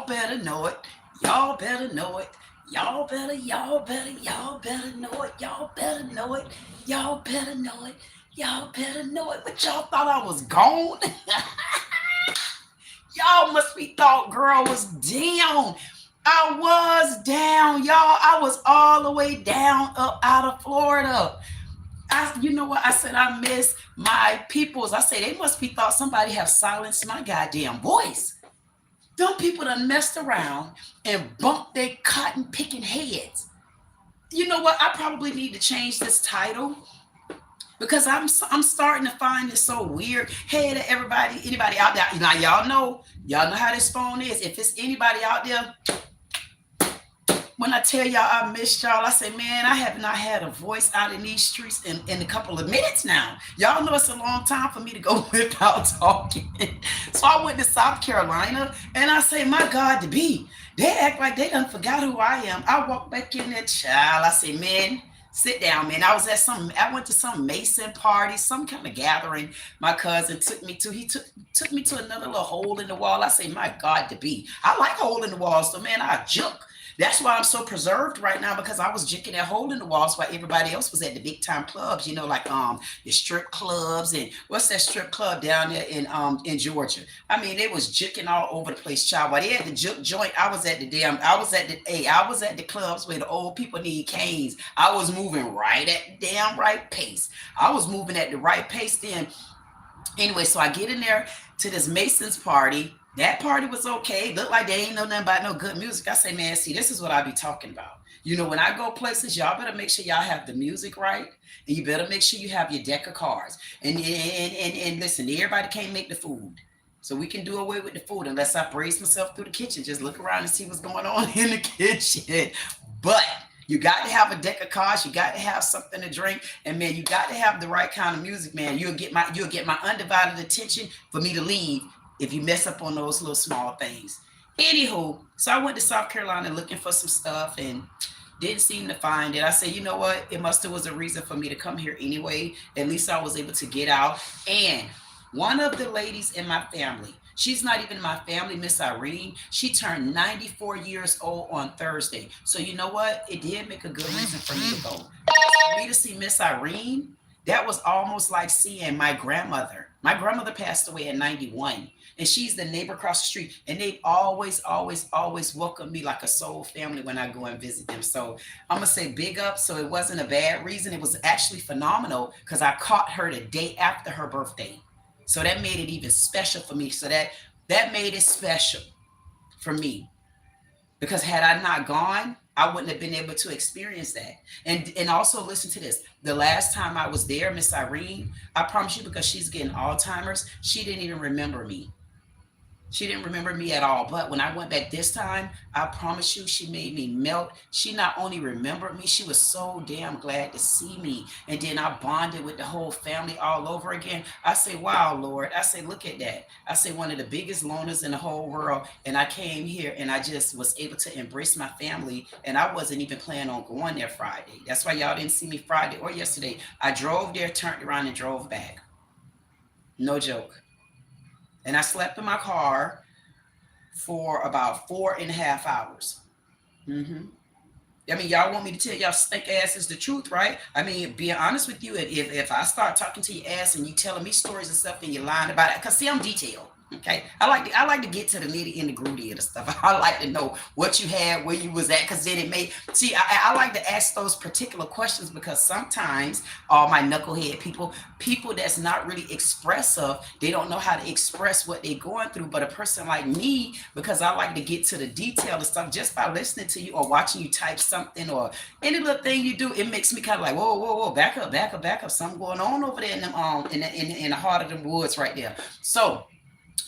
Y'all better know it. Y'all better know it. Y'all better know it. Y'all better know it. Y'all better know it. Y'all better know it. Y'all better know it. But y'all thought I was gone. Y'all must be thought girl was down. I was down, y'all. I was all the way down up out of Florida. You know what? I said I miss my peoples. I say they must be thought somebody have silenced my goddamn voice. Them people done messed around and bumped their cotton picking heads. You know what? I probably need to change this title because I'm starting to find it so weird. Hey to everybody, anybody out there. Now y'all know how this phone is. If it's anybody out there, when I tell y'all I missed y'all, I say, man, I have not had a voice out in these streets in a couple of minutes now. Y'all know it's a long time for me to go without talking. So I went to South Carolina and I say, my God, to be. They act like they done forgot who I am. I walk back in there, child. I say, man, sit down, man. I went to some Mason party, some kind of gathering my cousin took me to. He took me to another little hole in the wall. I say, my God, to be. I like hole in the walls, so man, I junk. That's why I'm so preserved right now, because I was jigging that hole in the walls while everybody else was at the big time clubs, you know, like the strip clubs and what's that strip club down there in Georgia? I mean, they was jigging all over the place, child. While they had the juke joint, I was at the clubs where the old people need canes. I was moving right at the damn right pace. I was moving at the right pace then. Anyway, so I get in there to this Mason's party. That party was okay. Looked like they ain't know nothing about no good music. I say, man, see, this is what I be talking about. You know, when I go places, y'all better make sure y'all have the music right. And you better make sure you have your deck of cards. And listen, everybody can't make the food. So we can do away with the food unless I brace myself through the kitchen. Just look around and see what's going on in the kitchen. But you got to have a deck of cards. You got to have something to drink. And man, you got to have the right kind of music, man. You'll get my undivided attention for me to leave if you mess up on those little small things. Anywho, so I went to South Carolina looking for some stuff and didn't seem to find it. I said, you know what? It must have was a reason for me to come here anyway. At least I was able to get out. And one of the ladies in my family, she's not even my family, Miss Irene. She turned 94 years old on Thursday. So you know what? It did make a good reason for me to go. For me to see Miss Irene, that was almost like seeing my grandmother. My grandmother passed away at 91. And she's the neighbor across the street. And they've always welcomed me like a soul family when I go and visit them. So I'm going to say big up. So it wasn't a bad reason. It was actually phenomenal because I caught her the day after her birthday. So that made it even special for me. So that made it special for me. Because had I not gone, I wouldn't have been able to experience that. And also listen to this. The last time I was there, Miss Irene, I promise you, because she's getting Alzheimer's, she didn't even remember me. She didn't remember me at all. But when I went back this time, I promise you, she made me melt. She not only remembered me, she was so damn glad to see me. And then I bonded with the whole family all over again. I say, wow, Lord. I say, look at that. I say, one of the biggest loners in the whole world. And I came here and I just was able to embrace my family. And I wasn't even planning on going there Friday. That's why y'all didn't see me Friday or yesterday. I drove there, turned around and drove back. No joke. And I slept in my car for about 4.5 hours. I mean, y'all want me to tell y'all stink ass is the truth, right? I mean, being honest with you, if I start talking to your ass and you telling me stories and stuff and you're lying about it, because see, I'm detailed. Okay, I like to get to the nitty and the gritty of the stuff. I like to know what you had, where you was at, because then it may see. I like to ask those particular questions because sometimes all my knucklehead people that's not really expressive, they don't know how to express what they're going through. But a person like me, because I like to get to the detail and stuff, just by listening to you or watching you type something or any little thing you do, it makes me kind of like whoa, back up, something going on over there in them in the heart of the woods right there. So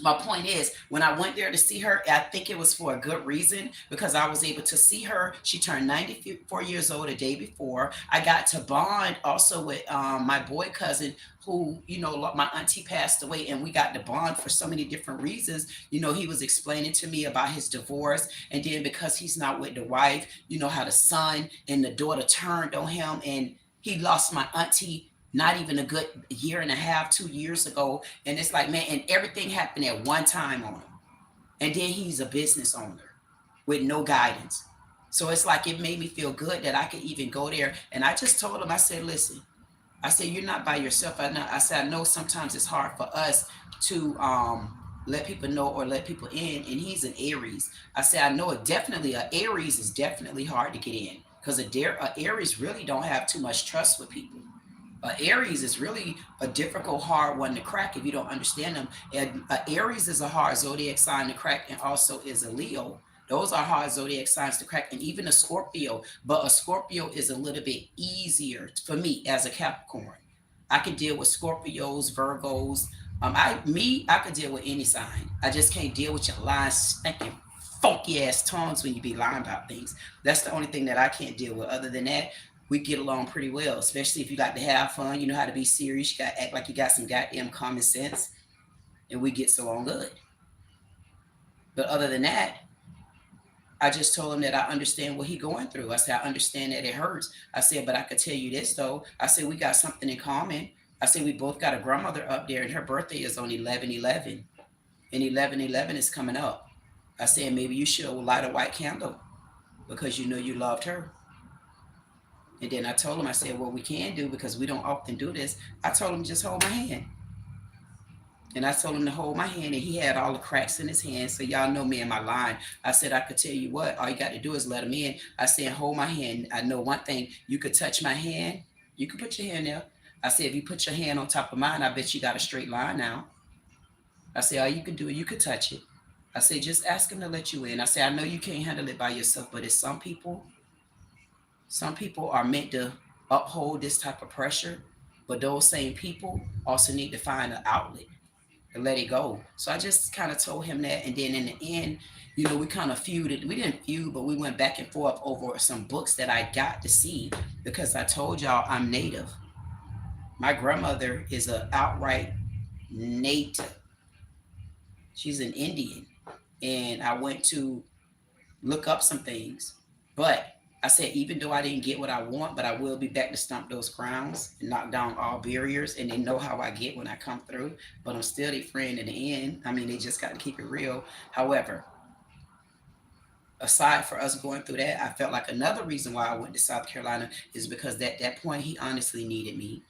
my point is, when I went there to see her, I think it was for a good reason because I was able to see her. She turned 94 years old a day before. I got to bond also with my boy cousin who, you know, my auntie passed away, and we got to bond for so many different reasons. You know, he was explaining to me about his divorce, and then because he's not with the wife, you know, how the son and the daughter turned on him, and he lost my auntie not even a good 1.5, 2 years ago. And it's like, man, and everything happened at one time on him. And then he's a business owner. with no guidance. So it's like it made me feel good that I could even go there. And I just told him, I said, listen, I said, you're not by yourself. I said, I know sometimes it's hard for us to let people know or let people in. And he's an Aries. I said, I know it definitely, a Aries is definitely hard to get in because a Aries really don't have too much trust with people. Aries is really a difficult, hard one to crack if you don't understand them. And Aries is a hard zodiac sign to crack, and also is a Leo. Those are hard zodiac signs to crack, and even a Scorpio. But a Scorpio is a little bit easier for me as a Capricorn. I can deal with Scorpios, Virgos. I could deal with any sign. I just can't deal with your lying, stinking, funky ass tongues when you be lying about things. That's the only thing that I can't deal with. Other than that, we get along pretty well, especially if you got to have fun. You know how to be serious. You got to act like you got some goddamn common sense, and we get along good. But other than that, I just told him that I understand what he going through. I said, I understand that it hurts. I said, but I could tell you this, though. I said, we got something in common. I said, we both got a grandmother up there, and her birthday is on 11/11, and 11/11 is coming up. I said, maybe you should light a white candle because you know you loved her. And then I told him, I said, what we can do, because we don't often do this, I told him, just hold my hand. And I told him to hold my hand, and he had all the cracks in his hand. So y'all know me in my line. I said, I could tell you what, all you got to do is let him in. I said, hold my hand. I know one thing, you could touch my hand. You could put your hand there. I said, if you put your hand on top of mine, I bet you got a straight line now. I said, all you could do, you could touch it. I said, just ask him to let you in. I said, I know you can't handle it by yourself, but it's some people are meant to uphold this type of pressure, but those same people also need to find an outlet and let it go. So I just kind of told him that. And then in the end, you know, we kind of feuded. We didn't feud, but we went back and forth over some books that I got to see, because I told y'all I'm Native. My grandmother is an outright Native. She's an Indian. And I went to look up some things, but I said, even though I didn't get what I want, but I will be back to stomp those crowns and knock down all barriers. And they know how I get when I come through, but I'm still their friend in the end. I mean, they just got to keep it real. However, aside for us going through that, I felt like another reason why I went to South Carolina is because at that point, he honestly needed me.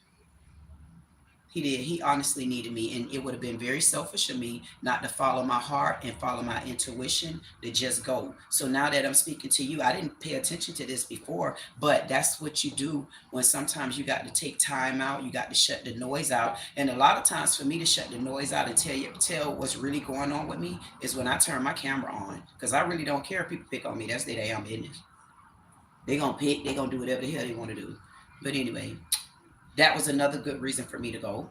He did. He honestly needed me. And it would have been very selfish of me not to follow my heart and follow my intuition, to just go. So now that I'm speaking to you, I didn't pay attention to this before, but that's what you do when sometimes you got to take time out. You got to shut the noise out. And a lot of times for me to shut the noise out and tell what's really going on with me is when I turn my camera on, because I really don't care if people pick on me. That's their damn business. They're going to pick. They're going to do whatever the hell they want to do. But anyway, that was another good reason for me to go.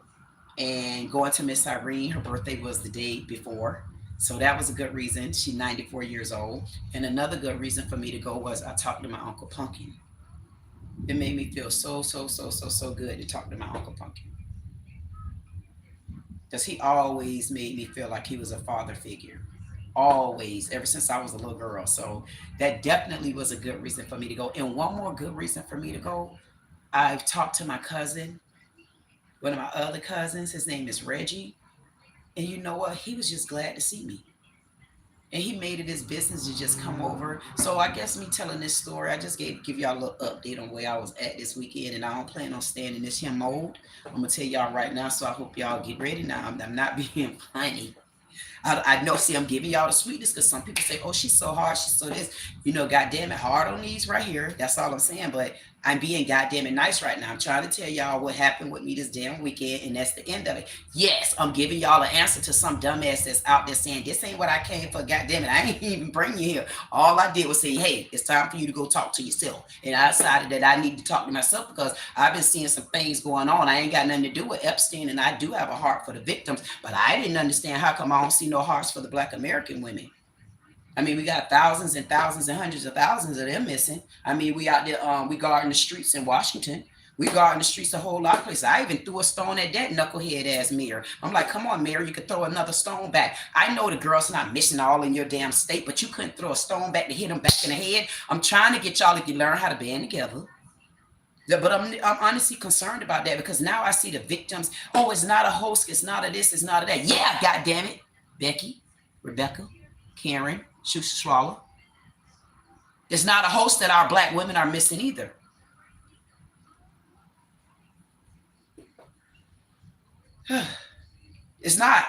And going to Miss Irene, her birthday was the day before. So that was a good reason. She's 94 years old. And another good reason for me to go was I talked to my Uncle Pumpkin. It made me feel so good to talk to my Uncle Pumpkin. Because he always made me feel like he was a father figure. Always, ever since I was a little girl. So that definitely was a good reason for me to go. And one more good reason for me to go, I've talked to my cousin, one of my other cousins. His name is Reggie. And you know what? He was just glad to see me. And he made it his business to just come over. So I guess me telling this story, I just give y'all a little update on where I was at this weekend. And I don't plan on staying in this here mode. I'm going to tell y'all right now, so I hope y'all get ready now. I'm not being funny. I know, see, I'm giving y'all the sweetness, because some people say, oh, she's so hard, she's so this. You know, goddamn it, hard on these right here. That's all I'm saying. But I'm being goddamn it nice right now. I'm trying to tell y'all what happened with me this damn weekend, and that's the end of it. Yes, I'm giving y'all an answer to some dumbass that's out there saying, this ain't what I came for, goddamn it. I ain't even bring you here. All I did was say, hey, it's time for you to go talk to yourself. And I decided that I need to talk to myself, because I've been seeing some things going on. I ain't got nothing to do with Epstein, and I do have a heart for the victims, but I didn't understand how come I don't see no hearts for the Black American women. I mean, we got thousands and thousands and hundreds of thousands of them missing. I mean, we out there, we guarding the streets in Washington. We guarding the streets a whole lot of places. I even threw a stone at that knucklehead ass mayor. I'm like, come on, mayor, you could throw another stone back. I know the girl's not missing all in your damn state, but you couldn't throw a stone back to hit them back in the head. I'm trying to get y'all to learn how to band together. But I'm honestly concerned about that, because now I see the victims. Oh, it's not a host. It's not a this. It's not a that. Yeah, goddamn it. Becky, Rebecca, Karen, Shusha Swallow. It's not a host that our Black women are missing either. It's not.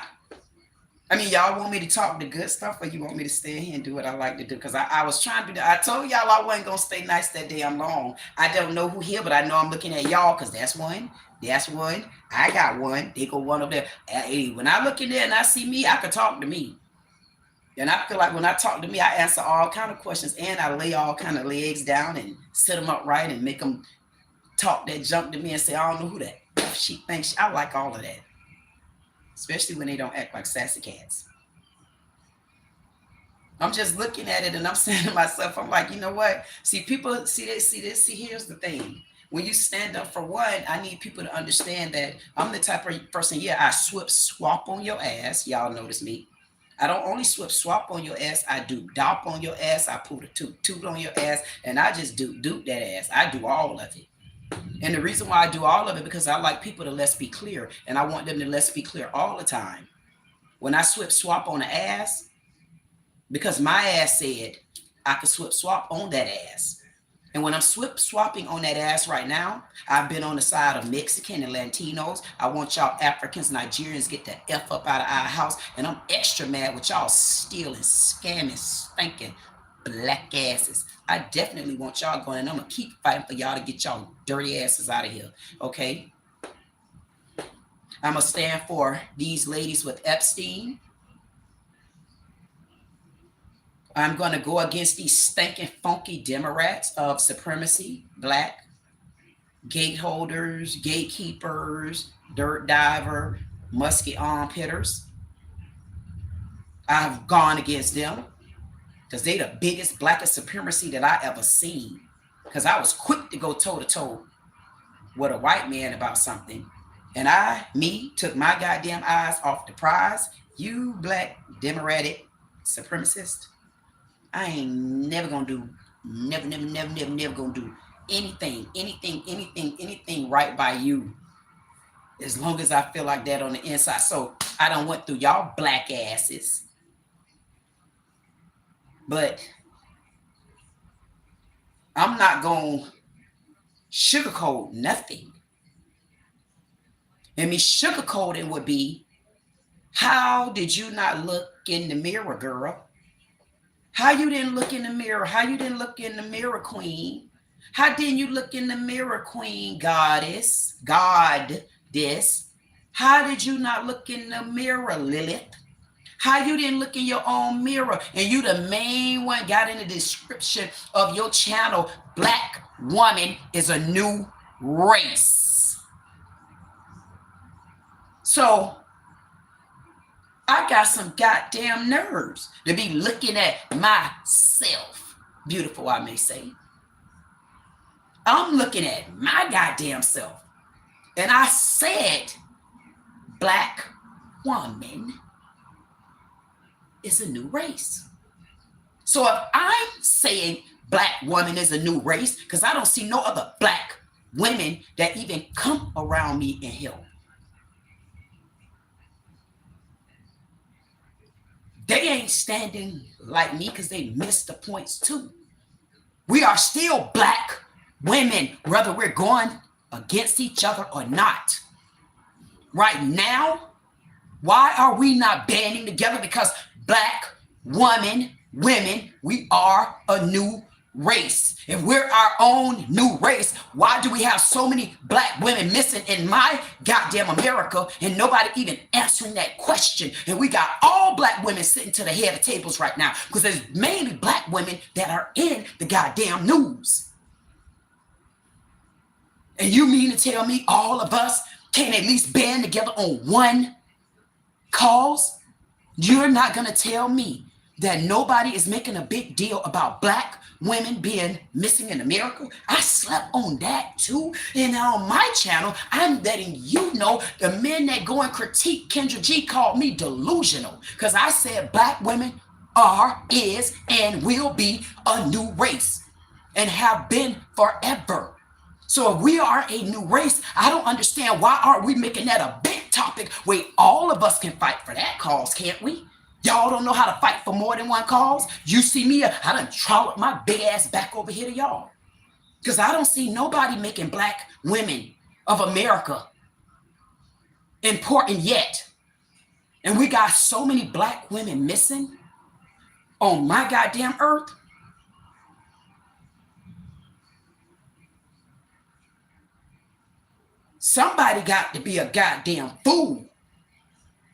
I mean, y'all want me to talk the good stuff, or you want me to stay here and do what I like to do? Because I was trying to do that. I told y'all I wasn't going to stay nice that damn long. I don't know who here, but I know I'm looking at y'all because that's one. That's one. I got one. They go one over there. Hey, when I look in there and I see me, I can talk to me. And I feel like when I talk to me, I answer all kind of questions, and I lay all kind of legs down and sit them upright and make them talk that junk to me and say, I don't know who that she thinks. I like all of that. Especially when they don't act like sassy cats. I'm just looking at it and I'm saying to myself, I'm like, you know what? See, people see this, see, here's the thing. When you stand up for one, I need people to understand that I'm the type of person, yeah, I swap on your ass. Y'all notice me. I don't only swap on your ass, I do dop on your ass, I put a toot on your ass, and I just do that ass. I do all of it. And the reason why I do all of it, because I like people to let's be clear, and I want them to let's be clear all the time. When I swap on the ass, because my ass said I could swap on that ass. And when I'm swapping on that ass right now, I've been on the side of Mexican and Latinos. I want y'all Africans, Nigerians get the F up out of our house. And I'm extra mad with y'all stealing, scamming, stinking black asses. I definitely want y'all going, and I'm going to keep fighting for y'all to get y'all dirty asses out of here, okay? I'm going to stand for these ladies with Epstein. I'm going to go against these stinking, funky Democrats of supremacy, black, gate holders, gatekeepers, dirt diver, musky armpitters. I've gone against them. Because they the biggest, blackest supremacy that I ever seen. Because I was quick to go toe-to-toe with a white man about something. And me, took my goddamn eyes off the prize. You black, democratic supremacist, I ain't never gonna do, never gonna do anything right by you. As long as I feel like that on the inside. So I done went through y'all black asses. But I'm not going to sugarcoat nothing. And me sugarcoating would be, how did you not look in the mirror, girl? How you didn't look in the mirror? How you didn't look in the mirror, queen? How didn't you look in the mirror, queen, goddess, goddess? How did you not look in the mirror, Lilith? How you didn't look in your own mirror, and you the main one got in the description of your channel, black woman is a new race. So I got some goddamn nerves to be looking at myself, beautiful I may say. I'm looking at my goddamn self, and I said black woman is a new race. So if I'm saying black woman is a new race, because I don't see no other black women that even come around me and help. They ain't standing like me because they missed the points too. We are still black women, whether we're going against each other or not. Right now, why are we not banding together? Because black women, we are a new race. If we're our own new race, why do we have so many black women missing in my goddamn America and nobody even answering that question? And we got all black women sitting to the head of tables right now because there's mainly black women that are in the goddamn news. And you mean to tell me all of us can't at least band together on one cause? You're not going to tell me that nobody is making a big deal about black women being missing in America? I slept on that too. And on my channel, I'm letting you know the men that go and critique Kendra G called me delusional because I said black women are, is, and will be a new race and have been forever. So if we are a new race, I don't understand why aren't we making that a big topic where all of us can fight for that cause, can't we? Y'all don't know how to fight for more than one cause. You see me, I done trotted my big ass back over here to y'all. Because I don't see nobody making Black women of America important yet. And we got so many Black women missing on my goddamn earth. Somebody got to be a goddamn fool.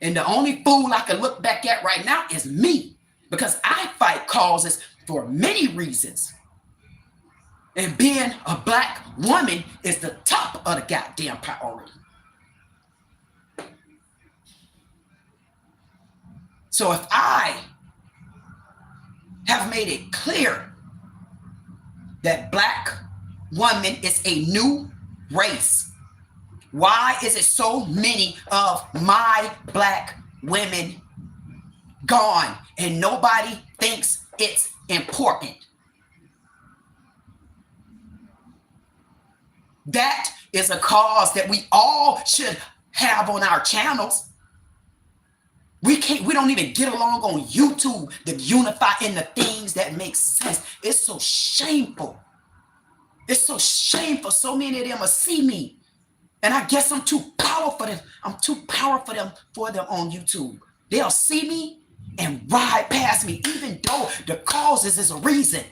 And the only fool I can look back at right now is me, because I fight causes for many reasons. And being a Black woman is the top of the goddamn priority. So if I have made it clear that Black woman is a new race, why is it so many of my Black women gone and nobody thinks it's important? That is a cause that we all should have on our channels. We don't even get along on YouTube to unify in the things that make sense. It's so shameful. It's so shameful. So many of them will see me. And I guess I'm too powerful for them. I'm too powerful for them on YouTube. They'll see me and ride past me, even though the causes is a reason.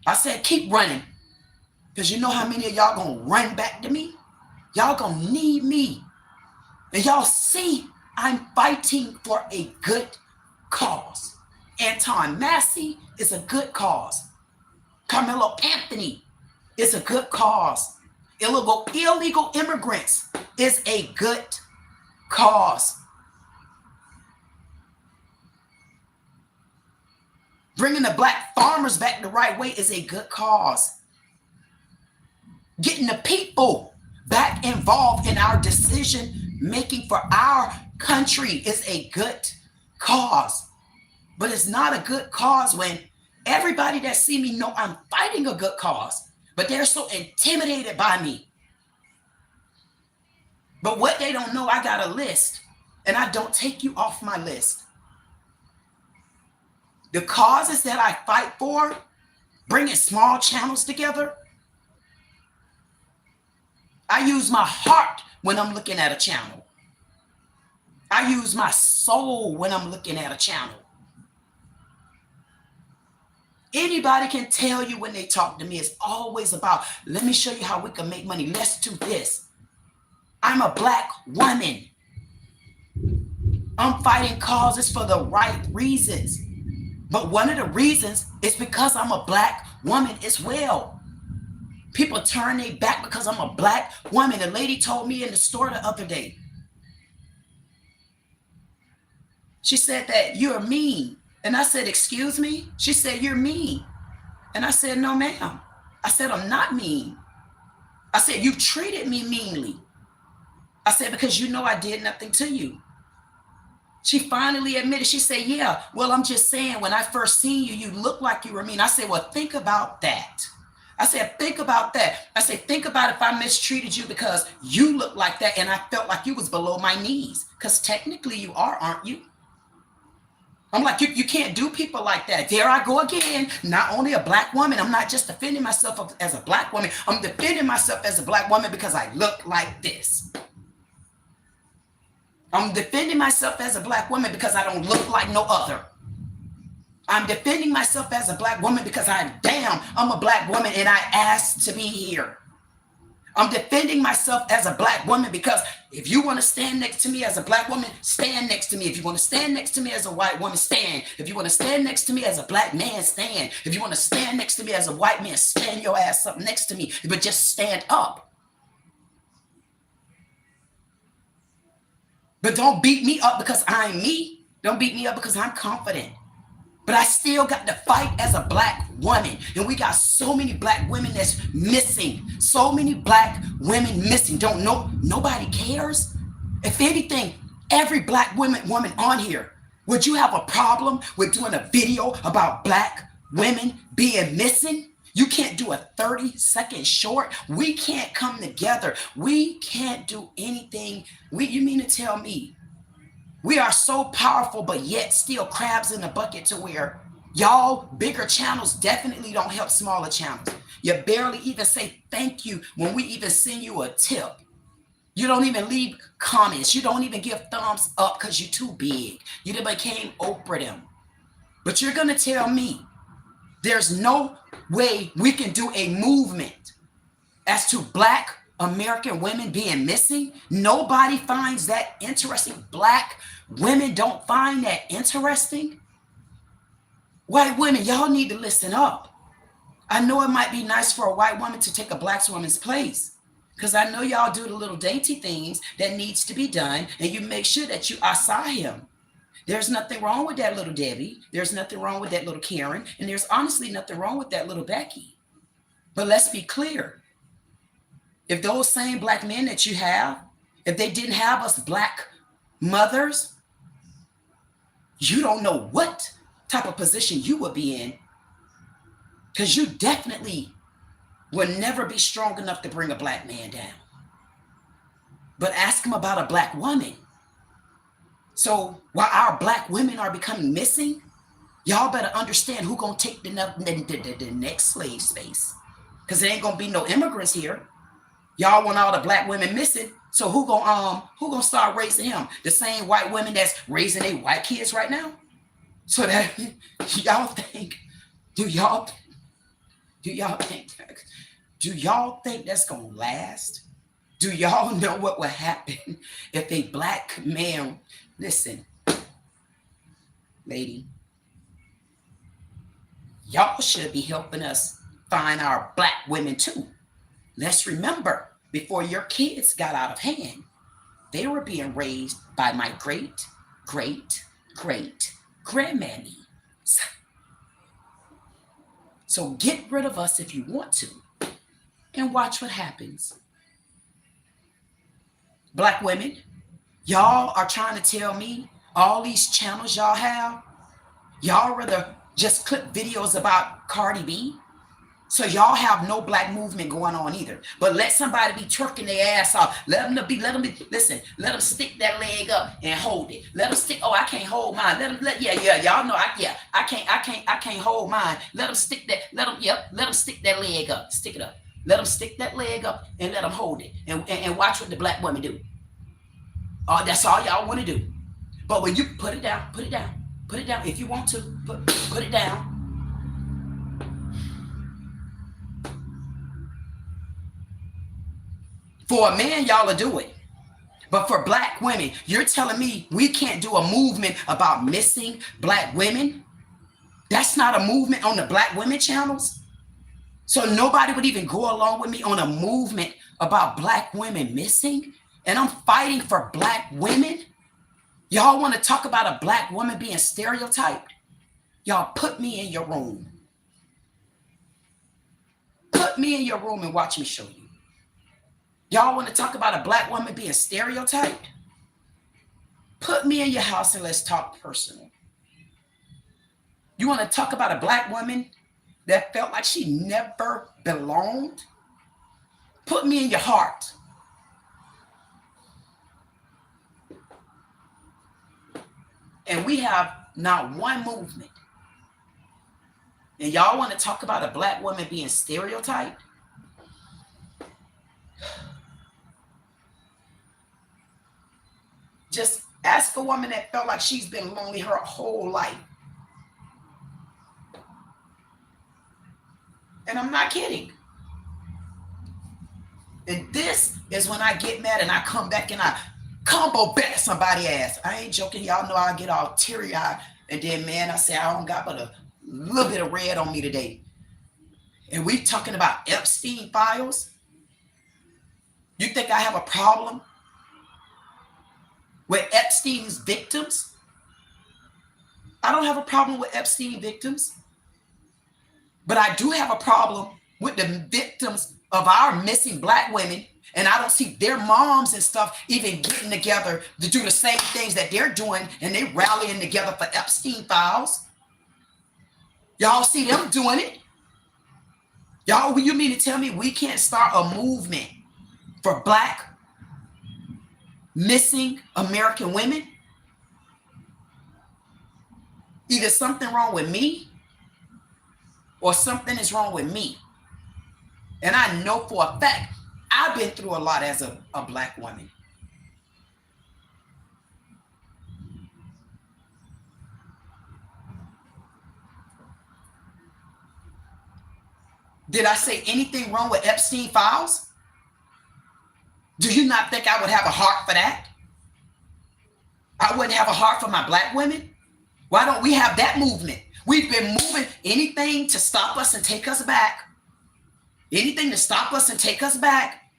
I said, keep running. Because you know how many of y'all gonna run back to me? Y'all gonna need me. And y'all see I'm fighting for a good cause. Anton Massey is a good cause. Carmelo Anthony is a good cause. Illegal immigrants is a good cause. Bringing the Black farmers back the right way is a good cause. Getting the people back involved in our decision making for our country is a good cause. But it's not a good cause when everybody that see me know I'm fighting a good cause, but they're so intimidated by me. But what they don't know, I got a list, and I don't take you off my list. The causes that I fight for, bringing small channels together, I use my heart when I'm looking at a channel. I use my soul when I'm looking at a channel. Anybody can tell you when they talk to me, it's always about, let me show you how we can make money. Let's do this. I'm a Black woman. I'm fighting causes for the right reasons. But one of the reasons is because I'm a Black woman as well. People turn their back because I'm a Black woman. A lady told me in the store the other day. She said that you're mean. And I said, excuse me? She said, you're mean. And I said, no, ma'am. I said, I'm not mean. I said, you treated me meanly. I said, because you know I did nothing to you. She finally admitted, she said, yeah, well, I'm just saying, when I first seen you, you looked like you were mean. I said, well, think about that. I said, think about that. I said, think about if I mistreated you because you look like that and I felt like you was below my knees. Because technically you are, aren't you? I'm like, you can't do people like that. There I go again. Not only a Black woman, I'm not just defending myself as a Black woman. I'm defending myself as a Black woman because I look like this. I'm defending myself as a Black woman because I don't look like no other. I'm defending myself as a Black woman because I'm a Black woman and I asked to be here. I'm defending myself as a Black woman because if you want to stand next to me as a Black woman, stand next to me. If you want to stand next to me as a white woman, stand. If you want to stand next to me as a Black man, stand. If you want to stand next to me as a white man, stand your ass up next to me, but just stand up. But don't beat me up because I'm me. Don't beat me up because I'm confident. But I still got to fight as a Black woman. And we got so many Black women that's missing. So many Black women missing. Don't know. Nobody cares. If anything, every Black woman on here, would you have a problem with doing a video about Black women being missing? You can't do a 30-second short. We can't come together. We can't do anything. You mean to tell me we are so powerful, but yet still crabs in the bucket to where y'all bigger channels definitely don't help smaller channels. You barely even say thank you when we even send you a tip. You don't even leave comments. You don't even give thumbs up because you're too big. You done became Oprah them. But you're going to tell me there's no way we can do a movement as to Black American women being missing? Nobody finds that interesting. Black women don't find that interesting. White women, y'all need to listen up. I know it might be nice for a white woman to take a Black woman's place, because I know y'all do the little dainty things that needs to be done, and you make sure that you aside him. There's nothing wrong with that little Debbie. There's nothing wrong with that little Karen. And there's honestly nothing wrong with that little Becky. But let's be clear. If those same Black men that you have, if they didn't have us Black mothers, you don't know what type of position you would be in, because you definitely will never be strong enough to bring a Black man down. But ask him about a Black woman. So while our Black women are becoming missing, y'all better understand who gonna take the next slave space, because there ain't gonna be no immigrants here. Y'all want all the Black women missing, so who gonna start raising him? The same white women that's raising their white kids right now. So that y'all think, do y'all think that's gonna last? Do y'all know what would happen if a Black man? Listen, lady, y'all should be helping us find our Black women too. Let's remember, before your kids got out of hand, they were being raised by my great, great, great grandmammy. So get rid of us if you want to, and watch what happens. Black women, y'all are trying to tell me all these channels y'all have, y'all rather just clip videos about Cardi B? So y'all have no Black movement going on either. But let somebody be twerking their ass off. Let them be, listen, let them stick that leg up and hold it. Let them stick, oh, I can't hold mine. Y'all know, I can't hold mine. Let them stick that, let them stick that leg up. Stick it up. Let them stick that leg up and let them hold it. And watch what the Black women do. Oh, that's all y'all want to do. But when you put it down, put it down. Put it down. If you want to, put it down. For a man, y'all will do it. But for Black women, you're telling me we can't do a movement about missing Black women? That's not a movement on the Black women channels? So nobody would even go along with me on a movement about Black women missing? And I'm fighting for Black women? Y'all want to talk about a Black woman being stereotyped? Y'all put me in your room. Put me in your room and watch me show you. Y'all want to talk about a Black woman being stereotyped? Put me in your house and let's talk personal. You want to talk about a Black woman that felt like she never belonged? Put me in your heart. And we have not one movement. And y'all want to talk about a Black woman being stereotyped? Just ask a woman that felt like she's been lonely her whole life. And I'm not kidding. And this is when I get mad and I come back and I combo back somebody's ass. I ain't joking. Y'all know I get all teary-eyed. And then, man, I say I don't got but a little bit of red on me today. And we talking about Epstein files? You think I have a problem with Epstein's victims? I don't have a problem with Epstein victims. But I do have a problem with the victims of our missing Black women. And I don't see their moms and stuff even getting together to do the same things that they're doing. And they rallying together for Epstein files. Y'all see them doing it? Y'all, you mean to tell me we can't start a movement for Black missing American women? Either something wrong with me or something is wrong with me. And I know for a fact, I've been through a lot as a Black woman. Did I say anything wrong with Epstein files? Do you not think I would have a heart for that? I wouldn't have a heart for my Black women? Why don't we have that movement? We've been moving anything to stop us and take us back. Anything to stop us and take us back.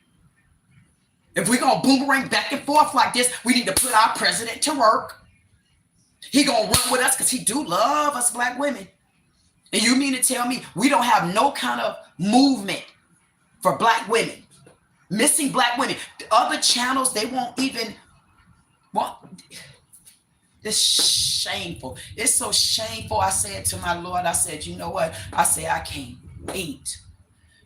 If we're going to boomerang back and forth like this, we need to put our president to work. He going to run with us because he do love us Black women. And you mean to tell me we don't have no kind of movement for Black women, missing Black women? The other channels, they won't even want. It's shameful. It's so shameful. I said to my Lord, I said, you know what? I said, I can't wait.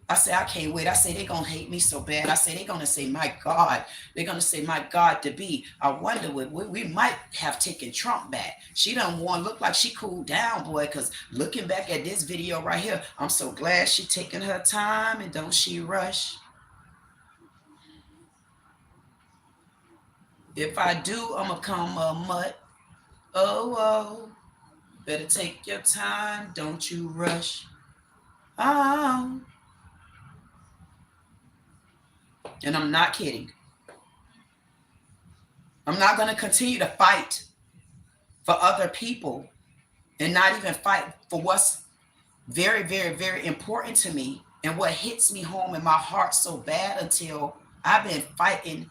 I said, I can't wait. I said, they're going to hate me so bad. I said, they're going to say, my God. They're going to say, my God, to be. I wonder, we might have taken Trump back. She don't want to look like she cooled down, boy, because looking back at this video right here, I'm so glad she taking her time and don't she rush. If I do, I'm going to come a mutt. Oh, better take your time. Don't you rush. Oh. And I'm not kidding. I'm not going to continue to fight for other people and not even fight for what's very, very, very important to me and what hits me home in my heart so bad until I've been fighting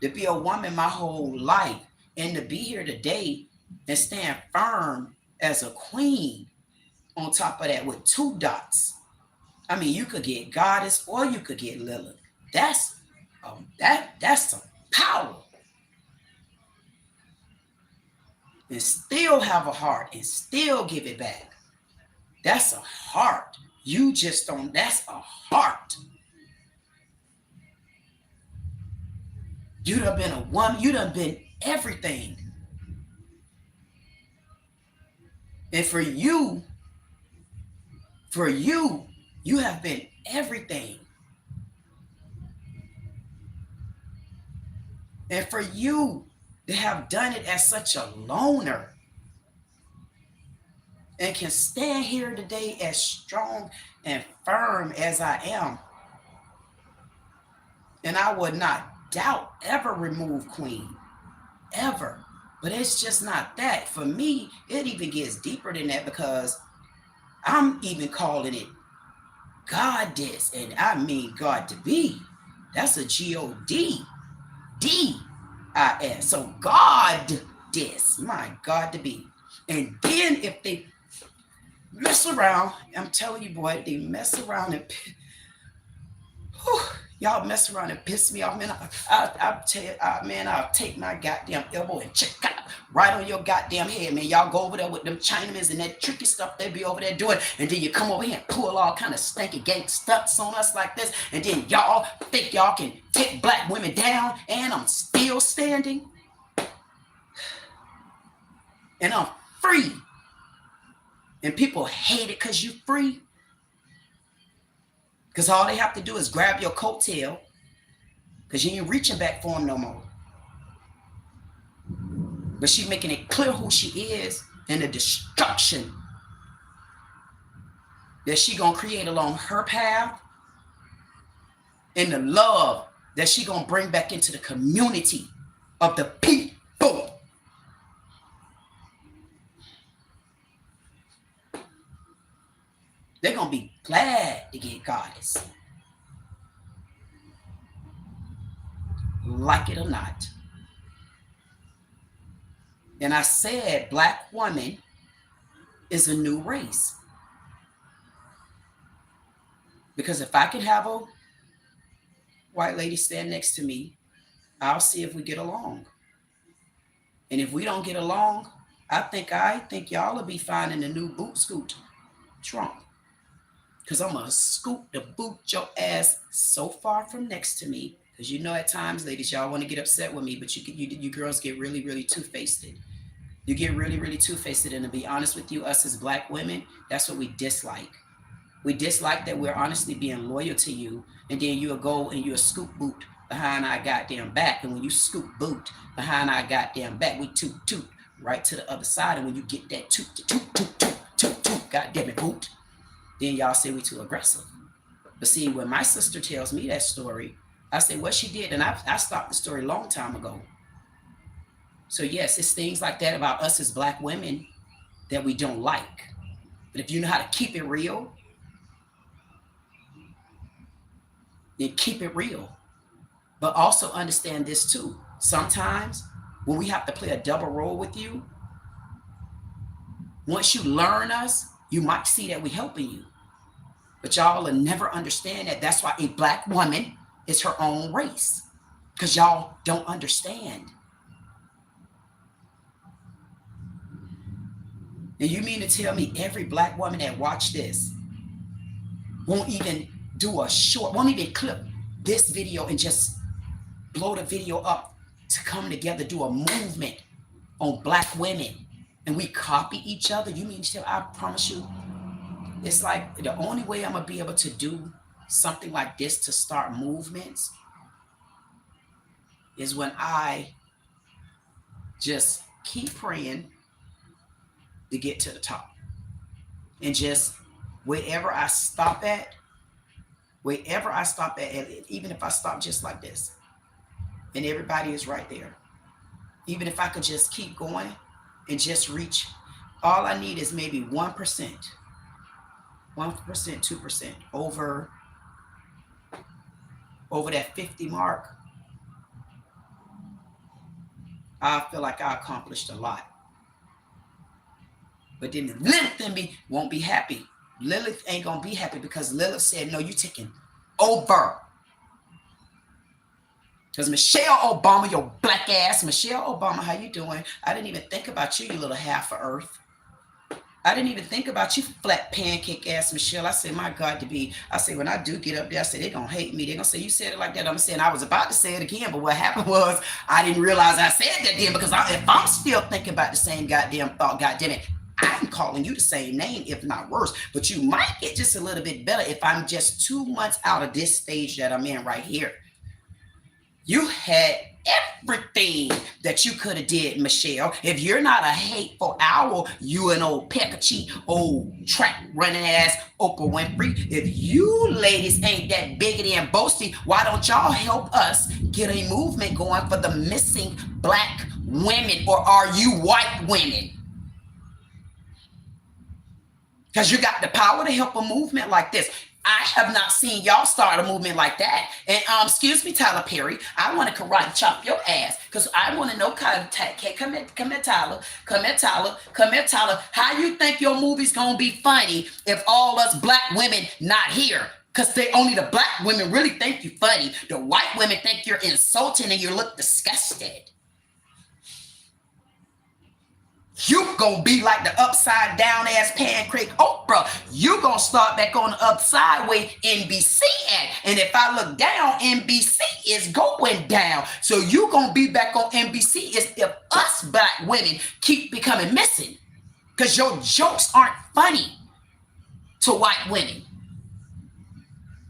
to be a woman my whole life and to be here today and stand firm as a queen on top of that with 2 dots. I mean, you could get goddess or you could get Lilith. That's some power. And still have a heart and still give it back. That's a heart. You just don't, that's a heart. You done been a woman, you done been everything. And for you, you have been everything. And for you to have done it as such a loner and can stand here today as strong and firm as I am. And I would not doubt ever remove Queen, ever. But it's just not that. For me, it even gets deeper than that because I'm even calling it goddess. And I mean God to be. That's a G-O-D. D-I-S. So goddess. My God to be. And then if they mess around, I'm telling you, boy, they mess around and y'all mess around and piss me off, man. I'll tell you, man, I'll take my goddamn elbow and check right on your goddamn head, man. Y'all go over there with them Chinamans and that tricky stuff they be over there doing, and then you come over here and pull all kind of stanky gang stunts on us like this, and then y'all think y'all can take black women down, and I'm still standing, and I'm free, and people hate it because you free. Because all they have to do is grab your coattail because you ain't reaching back for them no more. But she's making it clear who she is and the destruction that she going to create along her path and the love that she going to bring back into the community of the people. They're going to be glad to get goddess. Like it or not. And I said black woman is a new race. Because if I can have a white lady stand next to me, I'll see if we get along. And if we don't get along, I think y'all will be finding a new boot scoot trunk. Because I'm going to scoop the boot your ass so far from next to me. Because you know at times, ladies, y'all want to get upset with me, but you girls get really, really two-faced. You get really, really two-faced. And to be honest with you, us as black women, that's what we dislike. We dislike that we're honestly being loyal to you, and then you'll go and you'll scoop boot behind our goddamn back. And when you scoop boot behind our goddamn back, we toot right to the other side. And when you get that toot, goddamn it, boot, then y'all say we too aggressive. But see, when my sister tells me that story, I say what she did, and I stopped the story a long time ago. So yes, it's things like that about us as black women that we don't like. But if you know how to keep it real, then keep it real. But also understand this too. Sometimes when we have to play a double role with you, once you learn us, you might see that we're helping you. But y'all will never understand that. That's why a black woman is her own race. Because y'all don't understand. And you mean to tell me every black woman that watched this won't even do a short, won't even clip this video and just blow the video up to come together, do a movement on black women, and we copy each other? You mean to tell, I promise you, it's like the only way I'm going to be able to do something like this to start movements is when I just keep praying to get to the top. And just wherever I stop at, even if I stop just like this, and everybody is right there, even if I could just keep going and just reach, all I need is maybe 1%, 2% over that 50 mark, I feel like I accomplished a lot. But then Lilith and me won't be happy. Lilith ain't gonna be happy because Lilith said, no, you taking over. Because Michelle Obama, your black ass, Michelle Obama, how you doing? I didn't even think about you, you little half of earth. I didn't even think about you, flat pancake ass Michelle. I said, my God, I say, when I do get up there, I say, they're going to hate me. They're going to say, you said it like that. I'm saying, I was about to say it again, but what happened was I didn't realize I said that then, because if I'm still thinking about the same goddamn thought, goddamn it, I'm calling you the same name, if not worse. But you might get just a little bit better if I'm just 2 months out of this stage that I'm in right here. You had everything that you could have did, Michelle. If you're not a hateful owl, you an old peck-a-cheek, old track running ass Oprah Winfrey. If you ladies ain't that biggity and boasty, why don't y'all help us get a movement going for the missing black women? Or are you white women? Because you got the power to help a movement like this. I have not seen y'all start a movement like that. And excuse me, Tyler Perry, I want to karate chop your ass because I want to know kind of come here, Tyler. Come here, Tyler. How you think your movie's gonna be funny if all us black women not here? Because they only the black women really think you funny. The white women think you're insulting and you look disgusted. You gonna be like the upside down ass pancake Oprah. You gonna start back on the upside way NBC at. And if I look down, NBC is going down. So you gonna be back on NBC if us black women keep becoming missing. Because your jokes aren't funny to white women.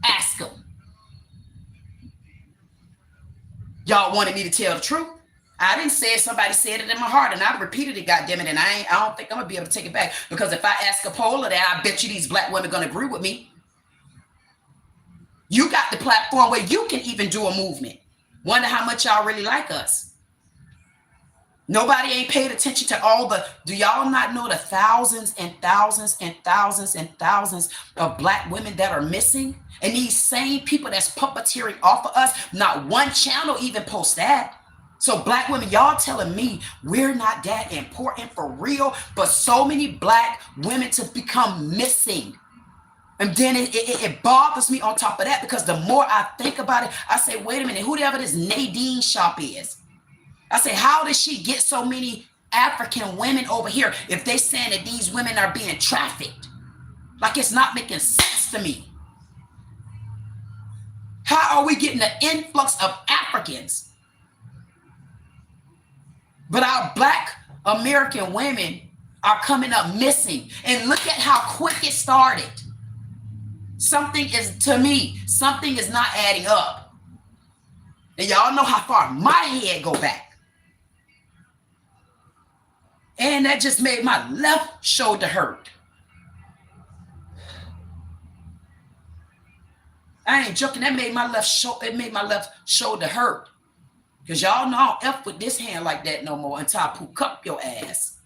Ask them. Y'all wanted me to tell the truth? I didn't say it. Somebody said it in my heart, and I repeated it, goddammit, and I don't think I'm going to be able to take it back, because if I ask a poll of that, I bet you these black women are going to agree with me. You got the platform where you can even do a movement. Wonder how much y'all really like us. Nobody ain't paid attention to all the, do y'all not know the thousands and thousands and thousands and thousands of black women that are missing? And these same people that's puppeteering off of us, not one channel even posts that. So black women, y'all telling me we're not that important for real, but so many black women to become missing. And then it bothers me on top of that, because the more I think about it, I say, wait a minute, whoever this Nadine Shop is, I say, how did she get so many African women over here if they saying that these women are being trafficked? Like, it's not making sense to me. How are we getting an influx of Africans, but our Black American women are coming up missing? And look at how quick it started. Something is, to me, something is not adding up. And y'all know how far my head go back. And that just made my left shoulder hurt. I ain't joking. That made my left shoulder hurt. Because y'all know I don't F with this hand like that no more until I poop up your ass.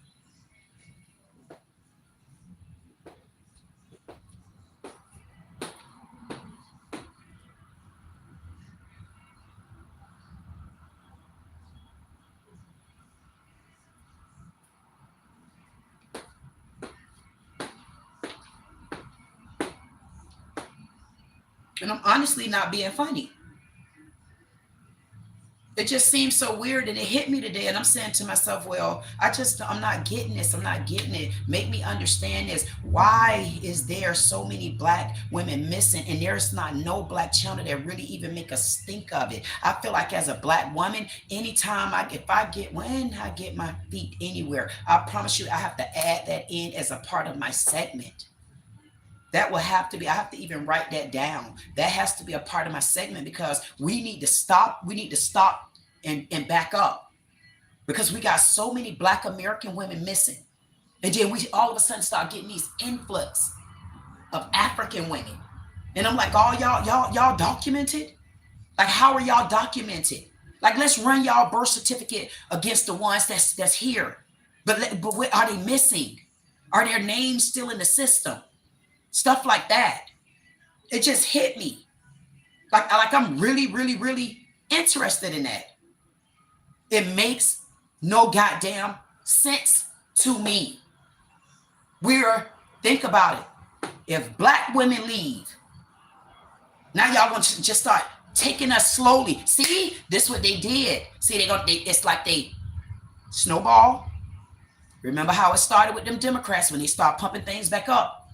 And I'm honestly not being funny. It just seems so weird, and it hit me today. And I'm saying to myself, well, I'm not getting this. I'm not getting it. Make me understand this. Why is there so many Black women missing? And there's not no Black channel that really even make us think of it. I feel like as a Black woman, anytime when I get my feet anywhere, I promise you, I have to add that in as a part of my segment. That will have to be, I have to even write that down. That has to be a part of my segment, because we need to stop. We need to stop and back up, because we got so many Black American women missing. And then we all of a sudden start getting these influx of African women. And I'm like, oh, y'all documented? Like, how are y'all documented? Like, let's run y'all birth certificate against the ones that's here. But what, are they missing? Are their names still in the system? Stuff like that. It just hit me. Like I'm really, really, really interested in that. It makes no goddamn sense to me. Think about it. If Black women leave, now y'all want to just start taking us slowly. See, this is what they did. See, it's like they snowball. Remember how it started with them Democrats when they start pumping things back up.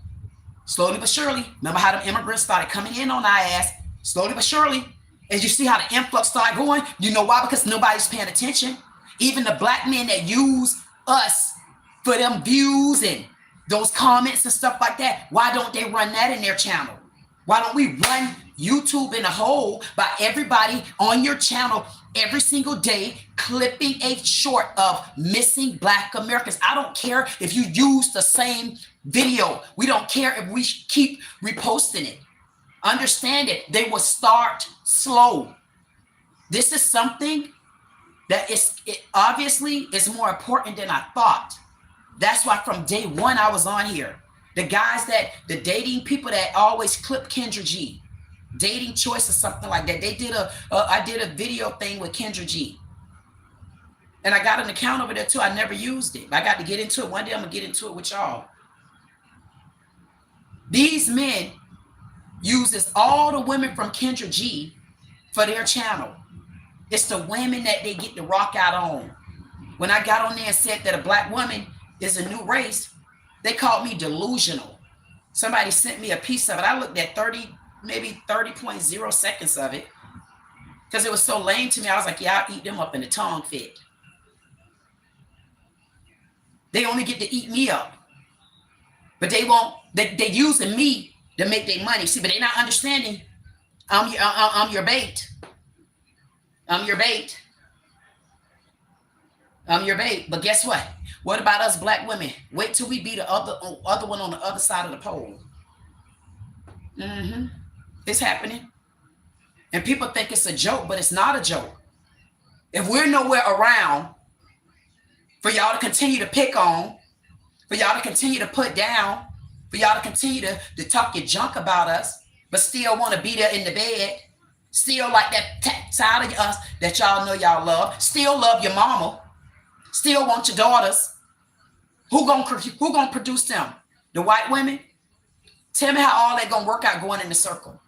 Slowly but surely. Remember how the immigrants started coming in on our ass? Slowly but surely. As you see how the influx started going, you know why? Because nobody's paying attention. Even the Black men that use us for them views and those comments and stuff like that, why don't they run that in their channel? Why don't we run YouTube in a whole by everybody on your channel every single day clipping a short of missing Black Americans? I don't care if you use the same video. We don't care if we keep reposting it. Understand it. They will start slow. This is something that obviously is more important than I thought. That's why from day one I was on here. The dating people that always clip Kendra G, dating choice or something like that. I did a video thing with Kendra G. And I got an account over there too. I never used it. I got to get into it. One day I'm gonna get into it with y'all. These men uses all the women from Kendra G for their channel. It's the women that they get to rock out on. When I got on there and said that a Black woman is a new race, they called me delusional. Somebody sent me a piece of it. I looked at maybe 30.0 seconds of it, because it was so lame to me. I was like, yeah, I'll eat them up in the tongue fit. They only get to eat me up. But they won't, they using me to make their money. See, but they're not understanding. I'm your bait. I'm your bait. I'm your bait. But guess what? What about us Black women? Wait till we be the other one on the other side of the pole. It's happening. And people think it's a joke, but it's not a joke. If we're nowhere around for y'all to continue to pick on, for y'all to continue to put down, for y'all to continue to talk your junk about us, but still want to be there in the bed, still like that side of us that y'all know y'all love, still love your mama, still want your daughters. Who gonna produce them? The white women? Tell me how all that gonna work out going in the circle.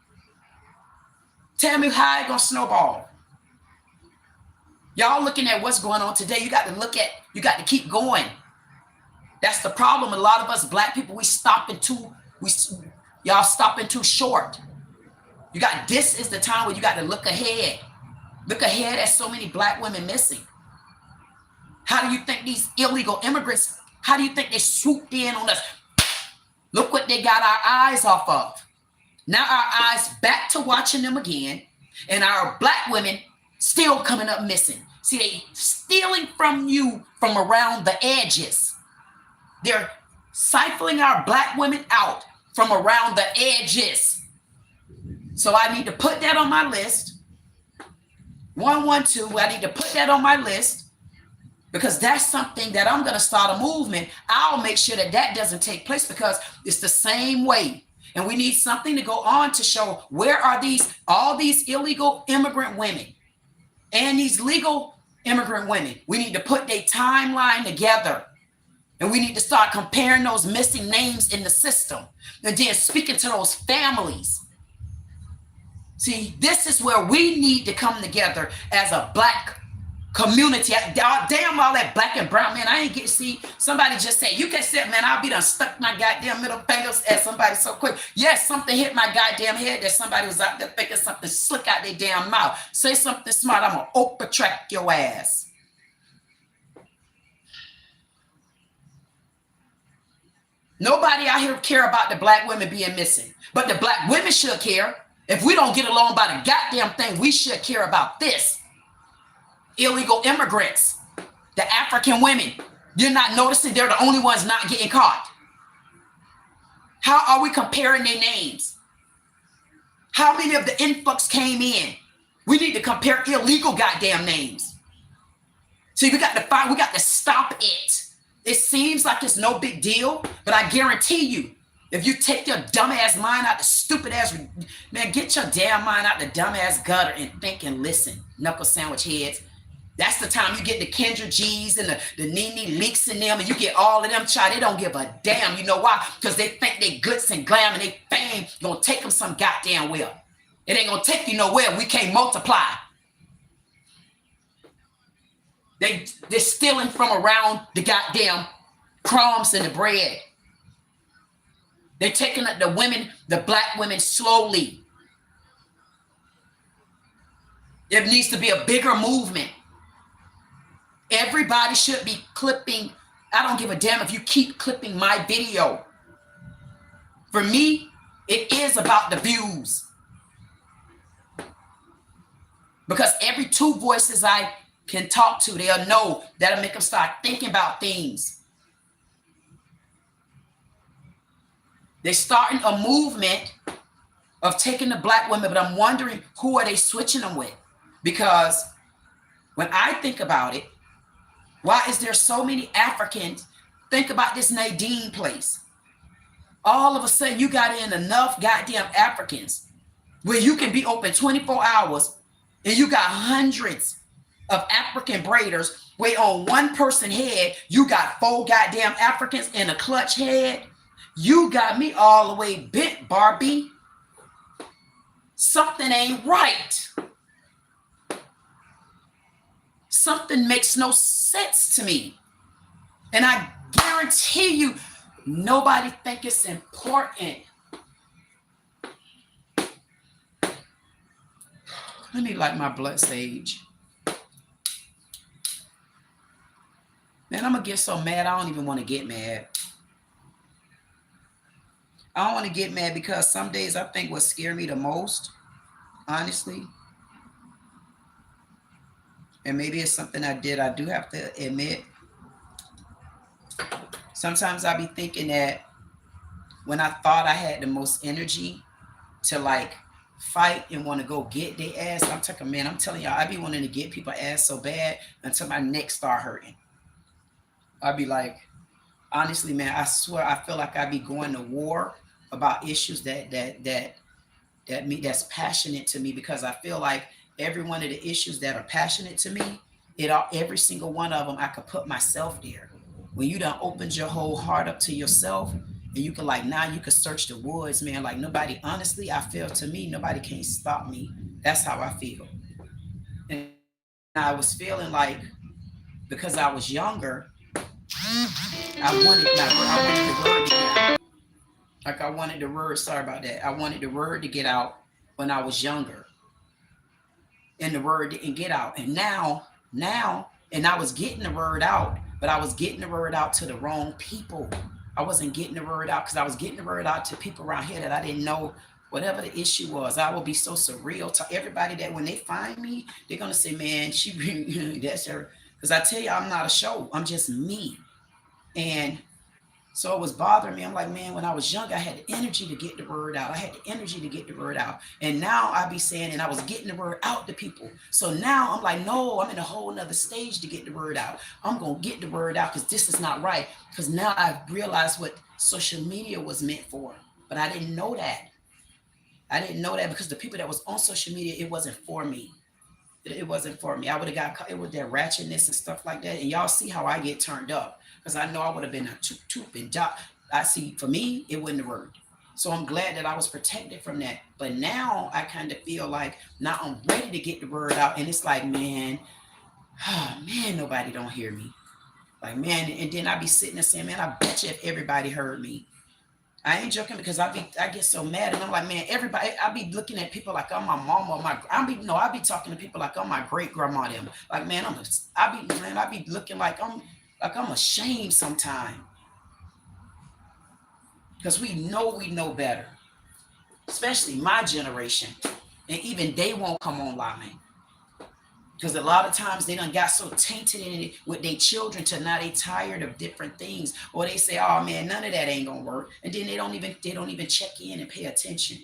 Tell me how it gonna snowball. Y'all looking at what's going on today. You got to keep going. That's the problem. A lot of us Black people, we Y'all stopping too short. You got, this is the time where you got to look ahead. Look ahead at so many black women missing. How do you think these illegal immigrants, how do you think they swooped in on us? Look what they got our eyes off of. Now our eyes back to watching them again, and our black women still coming up missing. See, they stealing from you from around the edges. They're siphoning our black women out from around the edges. So I need to put that on my list. 112, I need to put that on my list, because that's something that I'm going to start a movement. I'll make sure that that doesn't take place, because it's the same way. And we need something to go on to show where are all these illegal immigrant women and these legal immigrant women. We need to put their timeline together, and we need to start comparing those missing names in the system, and then speaking to those families. See, this is where we need to come together as a black community. Damn all that black and brown, man. I ain't get to see somebody just say, you can say, man, I'll be done stuck my goddamn middle fingers at somebody so quick. Yes, something hit my goddamn head that somebody was out there thinking something slick out their damn mouth. Say something smart, I'm gonna open track your ass. Nobody out here care about the black women being missing, but the black women should care. If we don't get along by the goddamn thing, we should care about this. Illegal immigrants, the African women. You're not noticing they're the only ones not getting caught. How are we comparing their names? How many of the influx came in? We need to compare illegal goddamn names. See, we got to stop it. It seems like it's no big deal, but I guarantee you, if you take your dumbass mind out the stupid ass, man, get your damn mind out the dumbass gutter and think and listen, knuckle sandwich heads. That's the time you get the Kendra G's and the Nene Leaks in them, and you get all of them, child. They don't give a damn. You know why? Because they think they glitz and glam and they fame gonna take them some goddamn well. It ain't gonna take you nowhere. We can't multiply. They're stealing from around the goddamn crumbs and the bread. They're taking the women, the black women, slowly. There needs to be a bigger movement. Everybody should be clipping. I don't give a damn if you keep clipping my video. For me, it is about the views. Because every 2 voices I can talk to, they'll know that'll make them start thinking about things. They're starting a movement of taking the black women, but I'm wondering who are they switching them with? Because when I think about it, why is there so many Africans? Think about this Nadine place. All of a sudden you got in enough goddamn Africans where you can be open 24 hours and you got hundreds of African braiders where on one person head, you got 4 goddamn Africans in a clutch head. You got me all the way bent, Barbie. Something ain't right. Something makes no sense to me. And I guarantee you, nobody think it's important. Let me light my blood sage. Man, I'm going to get so mad, I don't even want to get mad. I don't want to get mad because some days I think what scared me the most, honestly, and maybe it's something I did, I do have to admit, sometimes I be thinking that when I thought I had the most energy to like fight and want to go get their ass, I'm talking, man, I'm telling y'all, I be wanting to get people ass so bad until my neck start hurting. I'd be like, honestly, man, I swear I feel like I be going to war about issues that's passionate to me, because I feel like every one of the issues that are passionate to me, every single one of them, I could put myself there. When you done opened your whole heart up to yourself, and you can like, now you can search the woods, man. Like nobody, honestly, I feel to me, nobody can stop me. That's how I feel. And I was feeling like, because I was younger, I wanted the word to get out. Like I wanted the word, sorry about that. I wanted the word to get out when I was younger. And the word didn't get out. And now, and I was getting the word out, but I was getting the word out to the wrong people. I wasn't getting the word out because I was getting the word out to people around here that I didn't know whatever the issue was. I will be so surreal to everybody that when they find me, they're going to say, man, that's her. Because I tell you, I'm not a show. I'm just me. And so it was bothering me. I'm like, man, when I was young, I had the energy to get the word out. I had the energy to get the word out. And now I be saying, and I was getting the word out to people. So now I'm like, no, I'm in a whole nother stage to get the word out. I'm going to get the word out because this is not right. Because now I've realized what social media was meant for. But I didn't know that. I didn't know that because the people that was on social media, it wasn't for me. It wasn't for me. I would have got caught with that ratchetness and stuff like that. And y'all see how I get turned up. Because I know I would have been a toop and job. I see, for me, it wouldn't have worked. So I'm glad that I was protected from that. But now I kind of feel like now I'm ready to get the word out. And it's like, man, nobody don't hear me. Like, man, and then I be sitting there saying, man, I bet you if everybody heard me. I ain't joking because I get so mad and I'm like, man, everybody, I be looking at people like I'm my mama or I be talking to people like I'm my great grandma them. Like, man, I be looking like I'm ashamed sometimes. Because we know better. Especially my generation. And even they won't come online. Because a lot of times they done got so tainted in it with their children to now they tired of different things. Or they say, oh man, none of that ain't gonna work. And then they don't even check in and pay attention.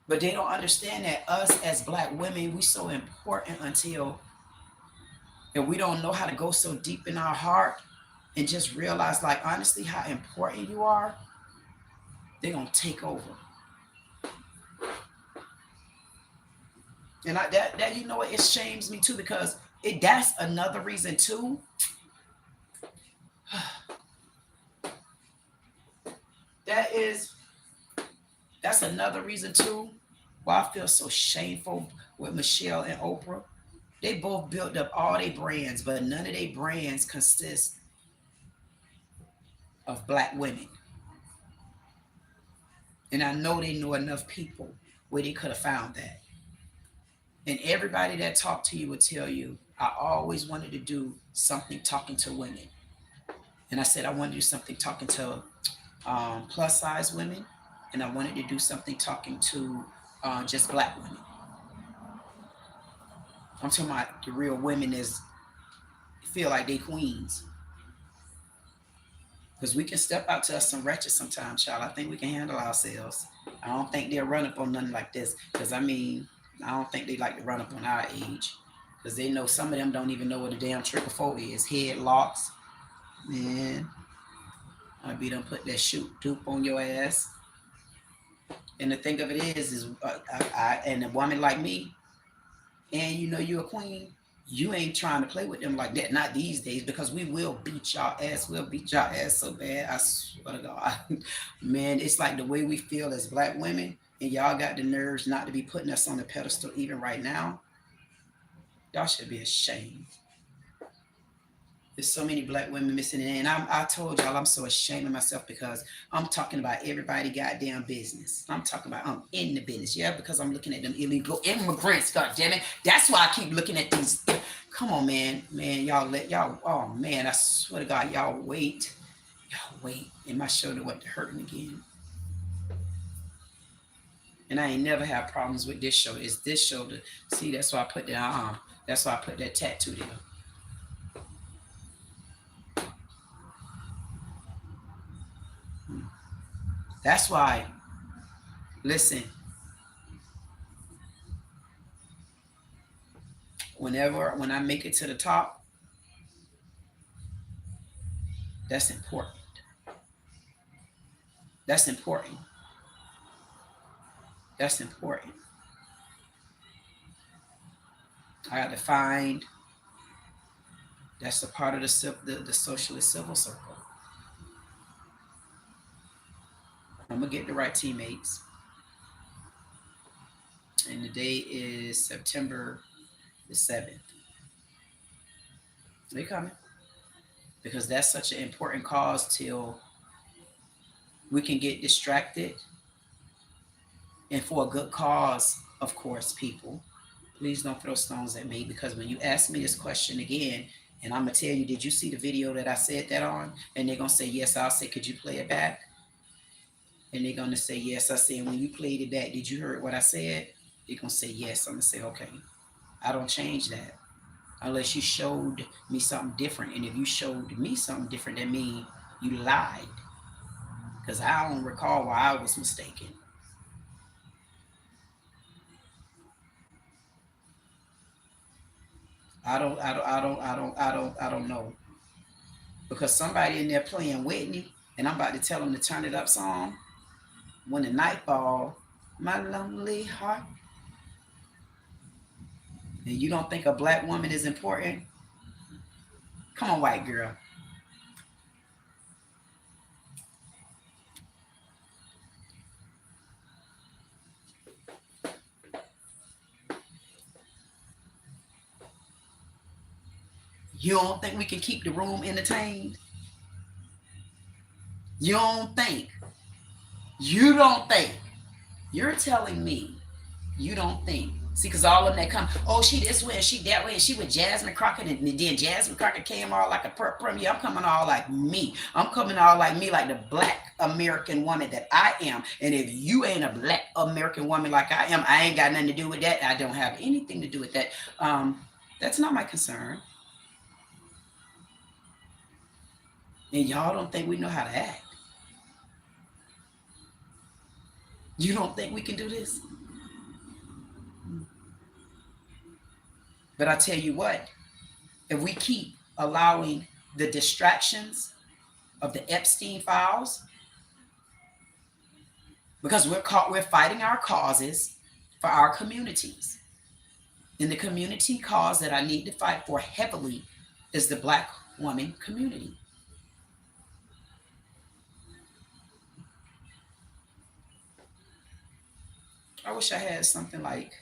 But they don't understand that us as Black women, we so important until and we don't know how to go so deep in our heart and just realize, like, honestly, how important you are. They're gonna take over. And that you know what, it shames me too because that's another reason too. That's another reason too why I feel so shameful with Michelle and Oprah. They both built up all their brands, but none of their brands consist of Black women. And I know they know enough people where they could have found that. And everybody that talked to you would tell you, I always wanted to do something talking to women. And I said, I wanted to do something talking to plus size women. And I wanted to do something talking to just Black women. I'm talking about the real women is feel like they queens. Because we can step out to us some wretched sometimes, child. I think we can handle ourselves. I don't think they'll run up on nothing like this. Because I don't think they like to run up on our age. Because they know some of them don't even know what a damn triple four is. Headlocks. Man. I'll be done put that shoot dupe on your ass. And the thing of it is and a woman like me, and you know you're a queen, you ain't trying to play with them like that. Not these days, because we will beat y'all ass. We'll beat y'all ass so bad. I swear to God. Man, it's like the way we feel as Black women, and y'all got the nerves not to be putting us on the pedestal even right now. Y'all should be ashamed. There's so many Black women missing it. And I told y'all I'm so ashamed of myself because I'm talking about everybody goddamn business. I'm talking about I'm in the business. Yeah, because I'm looking at them illegal immigrants, God damn it. That's why I keep looking at these. Come on, man. Man, oh man, I swear to God, y'all wait. Y'all wait. And my shoulder went to hurting again. And I ain't never had problems with this shoulder. It's this shoulder. See, that's why I put that that's why I put that tattoo there. That's why, listen, when I make it to the top, that's important. That's important. That's important. I got to find, that's a part of the socialist civil circle. I'm going to get the right teammates. And the day is September the 7th. They coming. Because that's such an important cause till We can get distracted, and for a good cause, of course, people. Please don't throw stones at me, because when you ask me this question again, and I'm going to tell you, did you see the video that I said that on? And they're going to say, yes. I'll say, could you play it back? And they're going to say, yes. I said, when you played it back, did you hear what I said? They're going to say, yes. I'm going to say, okay. I don't change that unless you showed me something different. And if you showed me something different, that means you lied. Because I don't recall why I was mistaken. I don't know. Because somebody in there playing Whitney, and I'm about to tell them to turn it up song. When the night fall, my lonely heart. And you don't think a black woman is important? Come on, white girl. You don't think we can keep the room entertained? You don't think? You don't think? You're telling me you don't think? See, because all of them that come, oh, she this way and she that way, and she with Jasmine Crockett, and then Jasmine Crockett came all like a premier. I'm coming all like me. I'm coming all like me, like the black American woman that I am. And if you ain't a black American woman like I am, I ain't got nothing to do with that. I don't have anything to do with that. That's not my concern. And y'all don't think we know how to act. You don't think we can do this? But I tell you what, if we keep allowing the distractions of the Epstein files, because we're fighting our causes for our communities. And the community cause that I need to fight for heavily is the black woman community. I wish I had something like,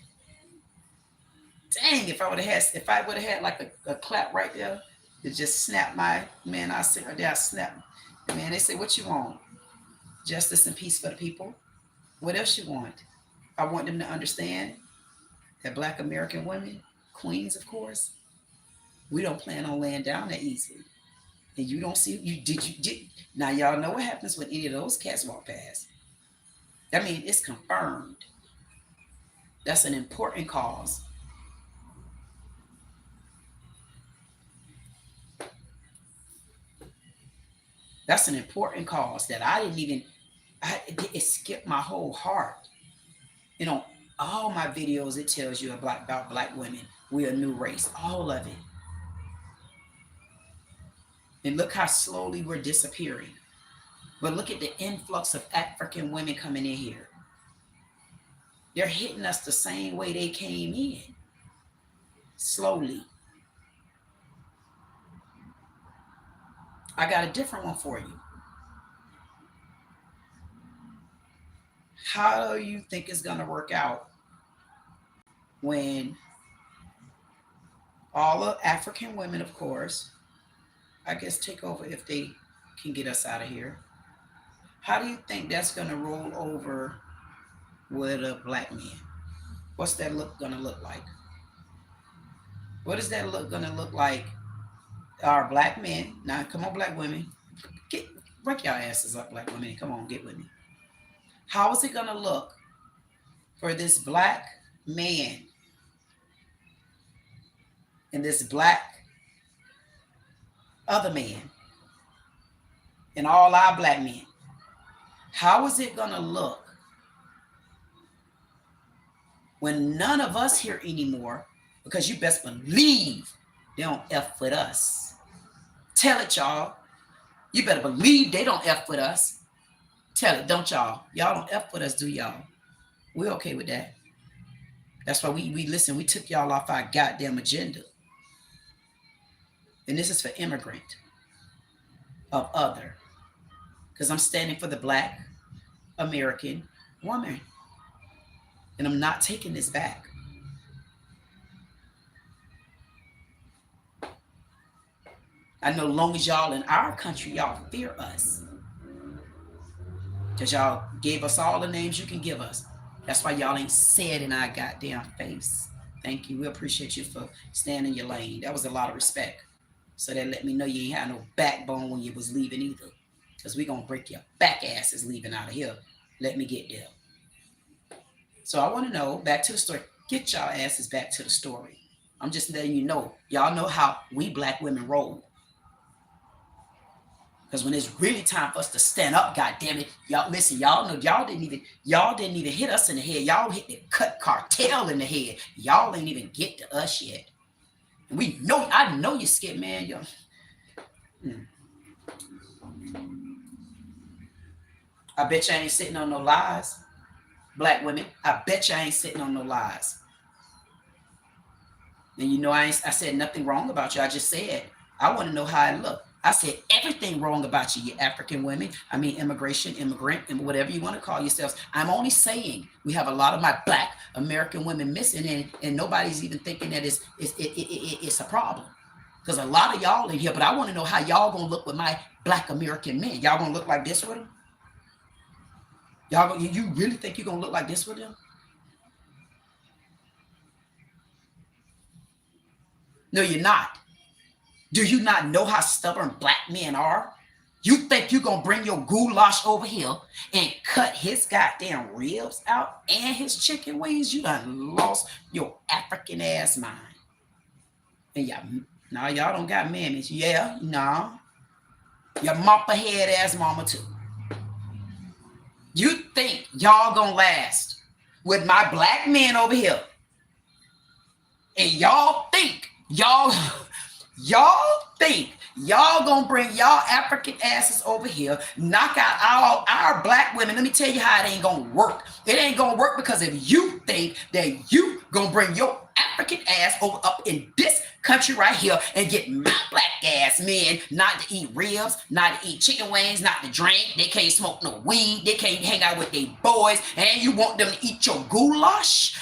dang, if I would have had like a clap right there to just snap my, man, I sit right there, I snap. Man, they say, what you want? Justice and peace for the people. What else you want? I want them to understand that black American women, queens, of course, we don't plan on laying down that easily. And you don't see, now y'all know what happens when any of those cats walk past. I mean, it's confirmed. That's an important cause. That's an important cause that I didn't even, it skipped my whole heart. You know, all my videos, it tells you about black women. We're a new race, all of it. And look how slowly we're disappearing. But look at the influx of African women coming in here. They're hitting us the same way they came in. Slowly. I got a different one for you. How do you think it's going to work out when all of African women, of course, I guess take over if they can get us out of here? How do you think that's going to roll over with a black man? What's that look going to look like? What is that look going to look like? Our black men, now come on, black women, break your asses up, black women. Come on, get with me. How is it going to look for this black man and this black other man and all our black men? How is it going to look when none of us here anymore, because you best believe they don't F with us. Tell it, y'all. You better believe they don't F with us. Tell it, don't y'all? Y'all don't F with us, do y'all? We're okay with that. That's why we listen. We took y'all off our goddamn agenda. And this is for immigrant of other. Because I'm standing for the black American woman. And I'm not taking this back. I know long as y'all in our country, y'all fear us. Because y'all gave us all the names you can give us. That's why y'all ain't said in our goddamn face. Thank you. We appreciate you for staying in your lane. That was a lot of respect. So that let me know you ain't had no backbone when you was leaving either. Because we going to break your back asses leaving out of here. Let me get there. So I want to know, back to the story. Get y'all asses back to the story. I'm just letting you know. Y'all know how we black women roll. Because when it's really time for us to stand up, goddamn it, y'all listen. Y'all know y'all didn't even hit us in the head. Y'all hit the cut cartel in the head. Y'all ain't even get to us yet. And we know. I know you scared, man. Yo. I bet you ain't sitting on no lies, black women. I bet you ain't sitting on no lies. And you know I said nothing wrong about you. I just said I want to know how I look. I said everything wrong about you, you African women. I mean, immigrant, and whatever you want to call yourselves. I'm only saying we have a lot of my black American women missing, and nobody's even thinking that it's a problem. Because a lot of y'all in here, but I want to know how y'all gonna look with my black American men. Y'all gonna look like this with them? You really think you're gonna look like this with them? No, you're not. Do you not know how stubborn black men are? You think you're going to bring your goulash over here and cut his goddamn ribs out and his chicken wings? You done lost your African ass mind. And y'all don't got mammies. Yeah, no. Your mopper head ass mama too. You think y'all going to last with my black men over here? And y'all think y'all think y'all gonna bring y'all African asses over here, knock out all our black women? Let me tell you how it ain't gonna work. It ain't gonna work, because if you think that you gonna bring your African ass over up in this country right here and get my black ass men not to eat ribs, not to eat chicken wings, not to drink, they can't smoke no weed, they can't hang out with their boys, and you want them to eat your goulash,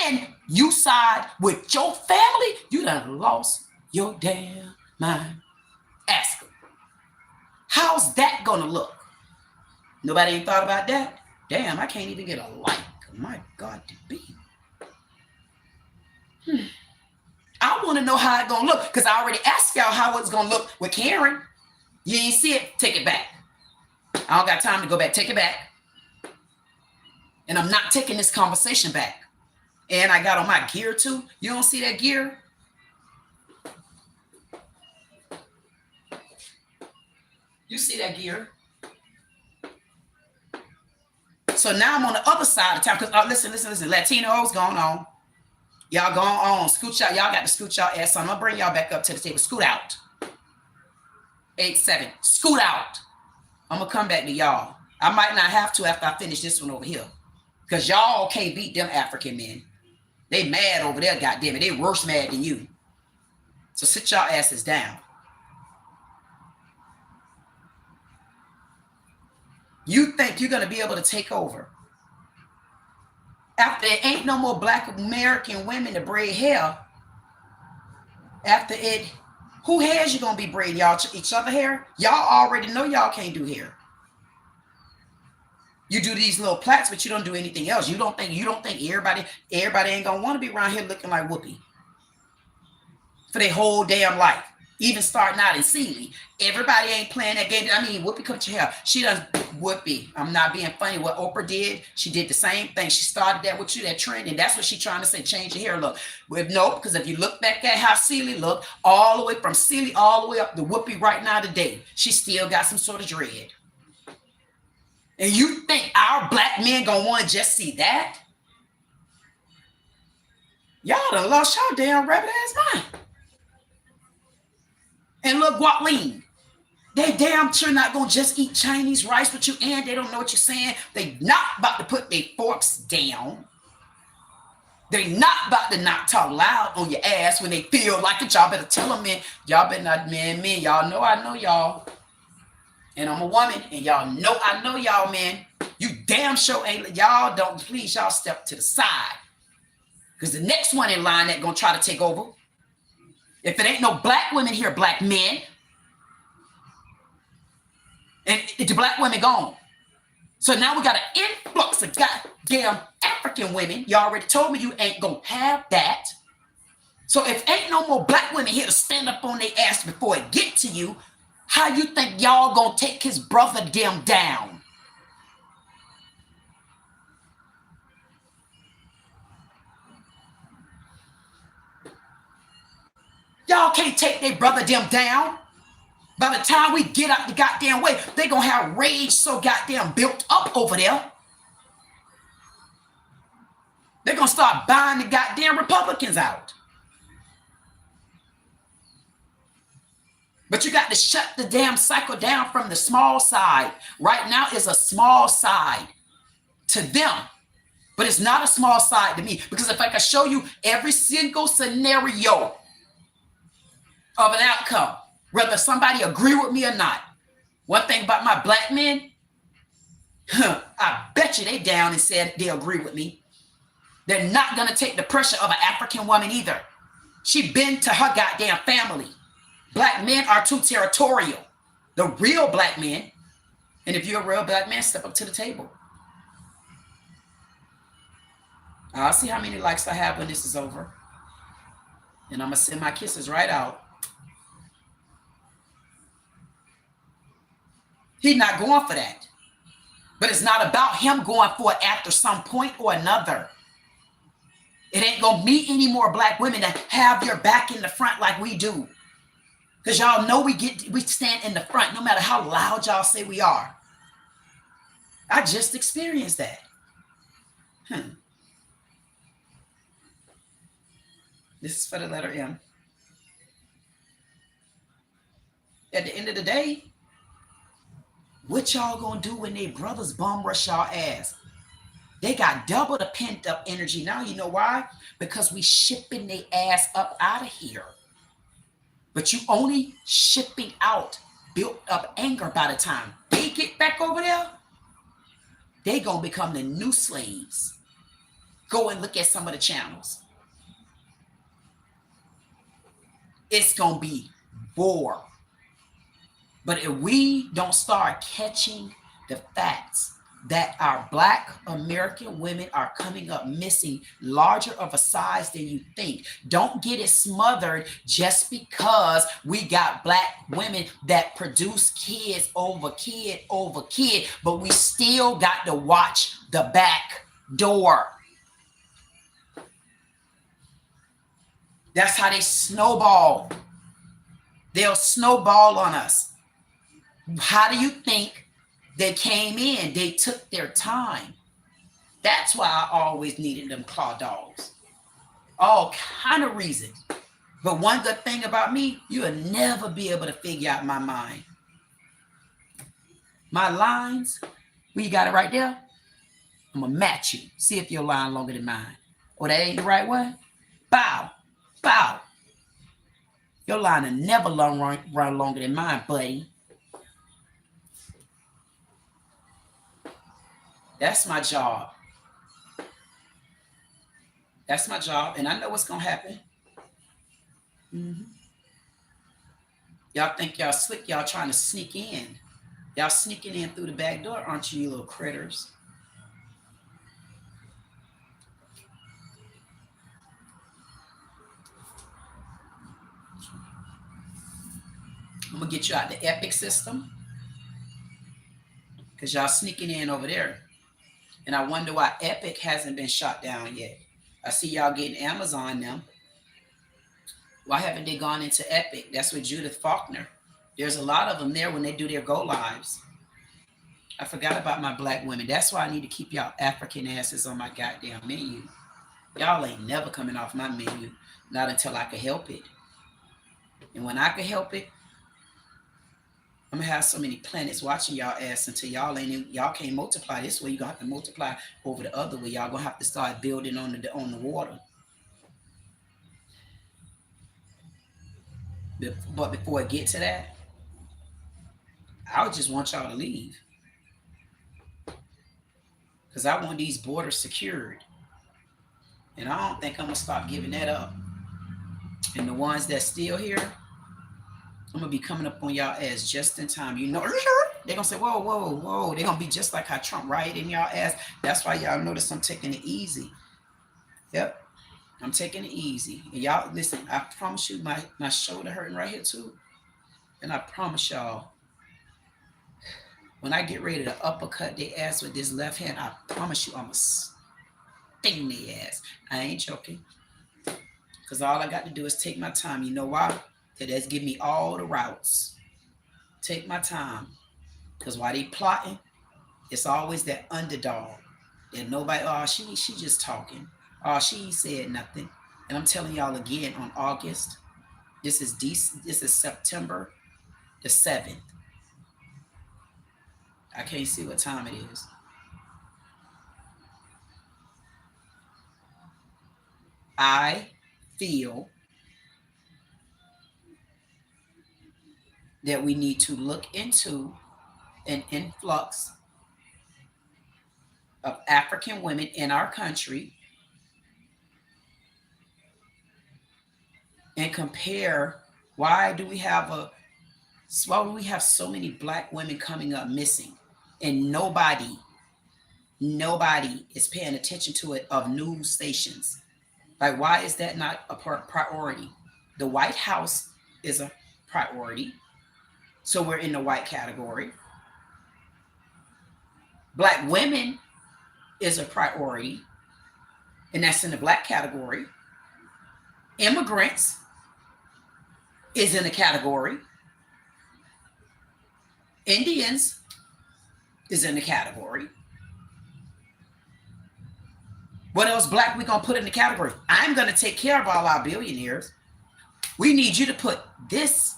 and you side with your family, you done lost your damn mind. Ask them. How's that gonna look? Nobody ain't thought about that? Damn, I can't even get a like. My God, to be. I want to know how it's gonna look, because I already asked y'all how it's gonna look with Karen. You ain't see it, take it back. I don't got time to go back. Take it back. And I'm not taking this conversation back. And I got on my gear too. You don't see that gear? You see that gear? So now I'm on the other side of town, because listen. Latinos going on. Y'all going on. Scoot y'all. Y'all got to scoot y'all ass on. I'm going to bring y'all back up to the table. Scoot out. 8-7. Scoot out. I'm going to come back to y'all. I might not have to after I finish this one over here, because y'all can't beat them African men. They mad over there, goddamn it. They worse mad than you. So sit y'all asses down. You think you're going to be able to take over after there ain't no more black American women to braid hair? After it, who hairs you going to be braiding? Y'all each other hair? Y'all already know y'all can't do hair. You do these little plaits, but you don't do anything else. You don't think everybody ain't going to want to be around here looking like Whoopi for their whole damn life. Even starting out in Sealy. Everybody ain't playing that game. I mean, Whoopi, cut your hair. She does Whoopi. I'm not being funny. What Oprah did, she did the same thing. She started that with you, that trend, and that's what she's trying to say, change your hair look. Well, no, because if you look back at how Sealy looked, all the way from Sealy all the way up to Whoopi right now today, she still got some sort of dread. And you think our black men gonna want to just see that? Y'all done lost y'all damn rabbit ass mind. And look, Guatlin, they damn sure not gonna just eat Chinese rice with you, and they don't know what you're saying. They not about to put their forks down. They not about to not talk loud on your ass when they feel like it. Y'all better tell them, man. Y'all better not, man. Y'all know I know y'all. And I'm a woman, and y'all know I know y'all, man. You damn sure ain't. Y'all don't, please, y'all step to the side. Because the next one in line that gonna try to take over, if it ain't no black women here, black men, and the black women gone. So now we got an influx of goddamn African women. You already told me you ain't gonna have that. So if ain't no more black women here to stand up on their ass before it get to you, how you think y'all gonna take his brother them down? Y'all can't take their brother them down. By the time we get out the goddamn way, they gonna have rage so goddamn built up over there. They're gonna start buying the goddamn Republicans out. But you got to shut the damn cycle down from the small side. Right now is a small side to them, but it's not a small side to me, because if I can show you every single scenario of an outcome, whether somebody agree with me or not, one thing about my black men, I bet you they down and said they agree with me. They're not going to take the pressure of an African woman either. She been to her goddamn family. Black men are too territorial. The real black men, and if you're a real black man, step up to the table. I'll see how many likes I have when this is over. And I'm going to send my kisses right out. He's not going for that. But it's not about him going for it after some point or another. It ain't going to be any more black women that have your back in the front like we do. Because y'all know we stand in the front no matter how loud y'all say we are. I just experienced that. This is for the letter M. At the end of the day, what y'all gonna do when they brothers bum rush y'all ass? They got double the pent up energy now. You know why? Because we shipping their ass up out of here. But you only shipping out built up anger by the time they get back over there. They gonna become the new slaves. Go and look at some of the channels. It's gonna be war. But if we don't start catching the facts that our black American women are coming up missing larger of a size than you think, don't get it smothered just because we got black women that produce kids over kid over kid, but we still got to watch the back door. That's how they snowball. They'll snowball on us. How do you think they came in? They took their time. That's why I always needed them claw dogs. All kind of reasons. But one good thing about me, you'll never be able to figure out my mind. My lines, we got it right there. I'm going to match you. See if your line longer than mine. Or that ain't the right one. Bow. Bow. Your line will never run longer than mine, buddy. That's my job. That's my job. And I know what's going to happen. Y'all think y'all slick. Y'all trying to sneak in. Y'all sneaking in through the back door, aren't you, you little critters? I'm going to get you out the Epic system. Because y'all sneaking in over there. And I wonder why Epic hasn't been shot down yet. I see y'all getting Amazon now. Why haven't they gone into Epic? That's with Judith Faulkner. There's a lot of them there when they do their go lives. I forgot about my black women. That's why I need to keep y'all African asses on my goddamn menu. Y'all ain't never coming off my menu. Not until I can help it. And when I can help it, I'm gonna have so many planets watching y'all ass until y'all can't multiply this way. You're gonna have to multiply over the other way. Y'all gonna have to start building on the water. But before I get to that, I would just want y'all to leave. Because I want these borders secured. And I don't think I'm gonna stop giving that up. And the ones that's still here, I'm gonna be coming up on y'all ass just in time. You know, They're going to say, whoa, whoa, whoa. They're going to be just like how Trump rioted in y'all ass. That's why y'all notice I'm taking it easy. Yep. I'm taking it easy. And y'all, listen, I promise you, my shoulder hurting right here too. And I promise y'all, when I get ready to uppercut their ass with this left hand, I promise you I'm going to sting their ass. I ain't joking. Because all I got to do is take my time. You know why? Because that's give me all the routes. Take my time. Because while they plotting, it's always that underdog. That nobody, oh, she just talking. Oh, she said nothing. And I'm telling y'all again, on August, this is September the 7th. I can't see what time it is. I feel that we need to look into an influx of African women in our country and compare why do we have so many black women coming up missing and nobody is paying attention to it of news stations. Like, why is that not a priority? The White House is a priority, so we're in the white category. Black women is a priority, and that's in the black category. Immigrants is in the category. Indians is in the category. What else black we gonna put in the category? I'm gonna take care of all our billionaires. We need you to put this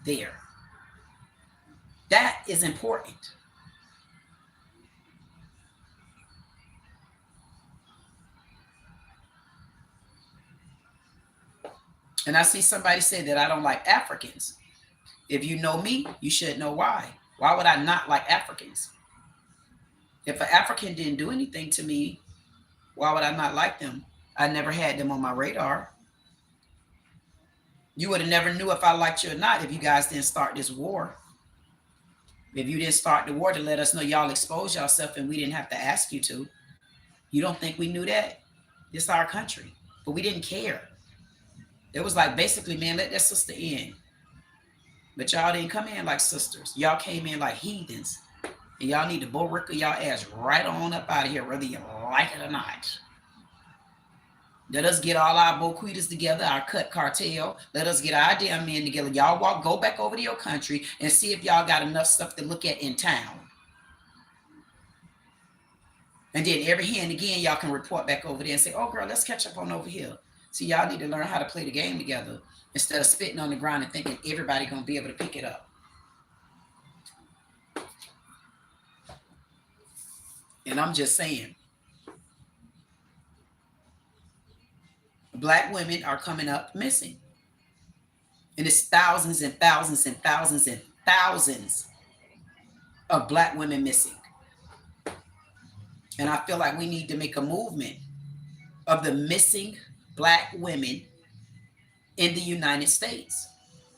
there. That is important. And I see somebody say that I don't like Africans. If you know me, you should know why. Why would I not like Africans? If an African didn't do anything to me, why would I not like them? I never had them on my radar. You would have never knew if I liked you or not if you guys didn't start this war. If you didn't start the war to let us know y'all expose yourself and we didn't have to ask you to. You don't think we knew that? It's our country. But we didn't care. It was like, basically, man, let that sister in. But y'all didn't come in like sisters. Y'all came in like heathens. And y'all need to Borica y'all ass right on up out of here, whether you like it or not. Let us get all our boquitas together, our cut cartel. Let us get our damn men together. Y'all go back over to your country and see if y'all got enough stuff to look at in town. And then every here and again, y'all can report back over there and say, oh, girl, let's catch up on over here. See, y'all need to learn how to play the game together instead of spitting on the ground and thinking everybody going to be able to pick it up. And I'm just saying, black women are coming up missing. And it's thousands and thousands and thousands and thousands of black women missing. And I feel like we need to make a movement of the missing black women in the United States,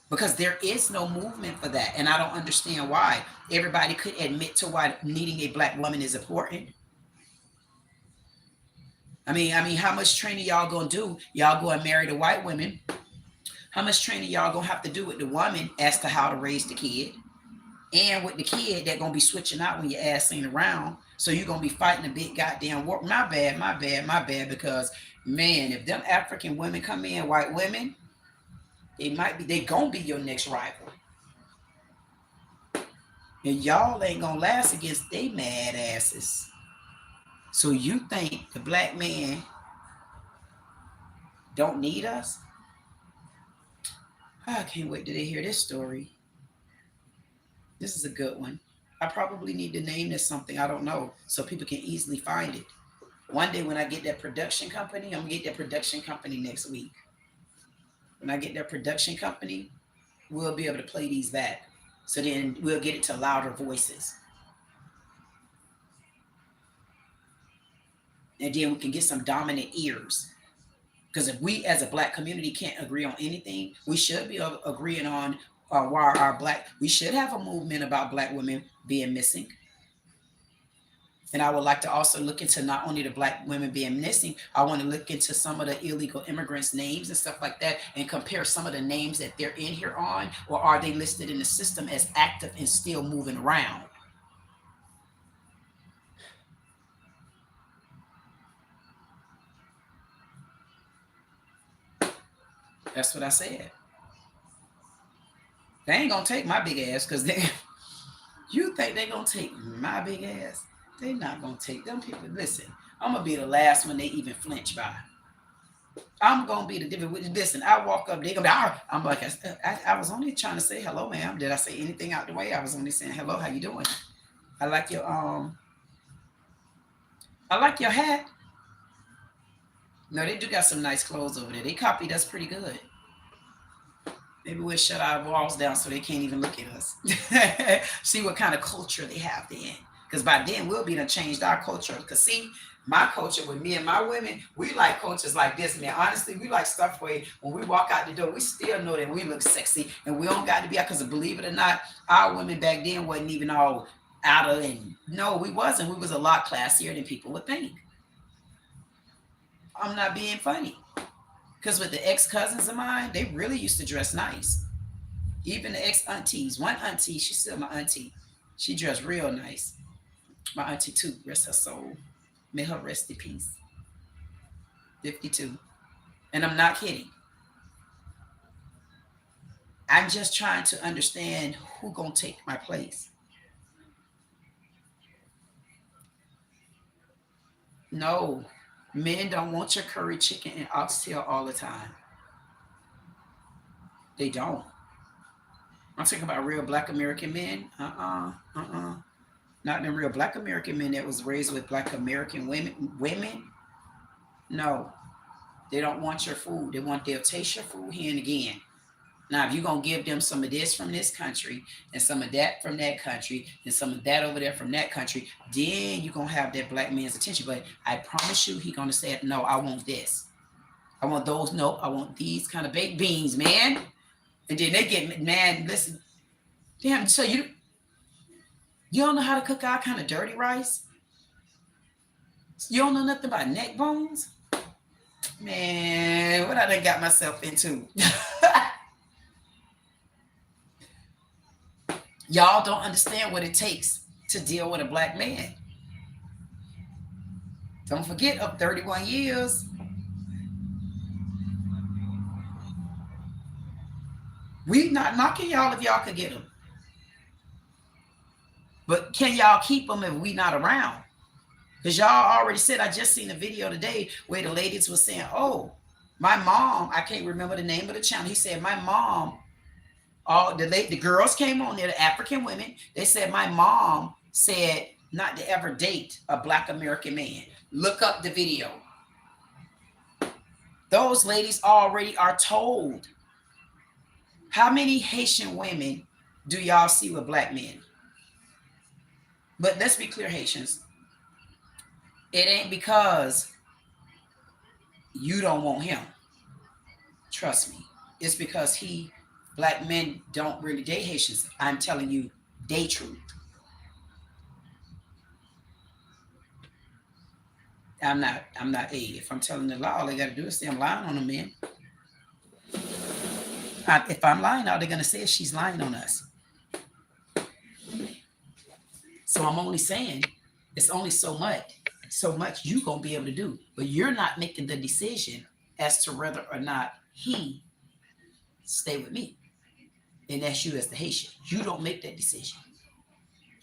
because there is no movement for that. And I don't understand why. Everybody could admit to why needing a black woman is important. I mean, how much training y'all gonna do? Y'all go and marry the white women. How much training y'all gonna have to do with the woman as to how to raise the kid? And with the kid that gonna be switching out when your ass ain't around. So you're gonna be fighting a big goddamn war. My bad, because man, if them African women come in, white women, they gonna be your next rival. And y'all ain't gonna last against they mad asses. So you think the black man don't need us? I can't wait till they hear this story. This is a good one. I probably need to name this something, I don't know, so people can easily find it. One day when I get that production company, I'm gonna get that production company next week. When I get that production company, we'll be able to play these back. So then we'll get it to louder voices. And then we can get some dominant ears. Because if we as a black community can't agree on anything, we should be agreeing on Why are black? We should have a movement about black women being missing. And I would like to also look into not only the black women being missing, I want to look into some of the illegal immigrants' names and stuff like that and compare some of the names that they're in here on, or are they listed in the system as active and still moving around? That's what I said. They ain't gonna take my big ass because they, you think they gonna take my big ass? They not gonna take them people. Listen, I'm gonna be the last one they even flinch by. I'm gonna be the different. Listen, I walk up, they gonna be. I'm like, I was only trying to say hello, ma'am. Did I say anything out the way? I was only saying hello. How you doing? I like your I like your hat. No, they do got some nice clothes over there. They copied us pretty good. Maybe we'll shut our walls down so they can't even look at us. See what kind of culture they have then. Because by then we'll be done changed our culture. Because see, my culture with me and my women, we like cultures like this, man. Honestly, we like stuff where when we walk out the door, we still know that we look sexy and we don't got to be out. Because believe it or not, our women back then wasn't even all out of, and no, we wasn't. We was a lot classier than people would think. I'm not being funny. Because with the ex-cousins of mine, they really used to dress nice. Even the ex-aunties. One auntie, she's still my auntie. She dressed real nice. My auntie too, rest her soul. May her rest in peace. 52. And I'm not kidding. I'm just trying to understand who gonna take my place. No. Men don't want your curry chicken and oxtail all the time. They don't. I'm talking about real black American men. Not the real black American men that was raised with black American women. No. They don't want your food. They'll taste your food here and again. Now, if you're going to give them some of this from this country and some of that from that country and some of that over there from that country, then you're going to have that black man's attention. But I promise you, he's going to say, no, I want this. I want those. No, I want these kind of baked beans, man. And then they get, man, listen. Damn, so you don't know how to cook our kind of dirty rice? You don't know nothing about neck bones? Man, what I done got myself into? Y'all don't understand what it takes to deal with a black man. Don't forget, up 31 years. We not knocking y'all if y'all could get them. But can y'all keep them if we not around? Because y'all already said, I just seen a video today where the ladies were saying, oh, my mom, I can't remember the name of the channel. He said, my mom, the girls came on there, the African women. They said, my mom said not to ever date a black American man. Look up the video. Those ladies already are told. How many Haitian women do y'all see with black men? But let's be clear, Haitians. It ain't because you don't want him. Trust me. It's because black men don't really date Haitians. I'm telling you, they truth. I'm not, if I'm telling the law, all they got to do is say I'm lying on them, man. If I'm lying, all they're going to say is she's lying on us. So I'm only saying it's only so much you going to be able to do. But you're not making the decision as to whether or not he stay with me. And that's you as the Haitian. You don't make that decision.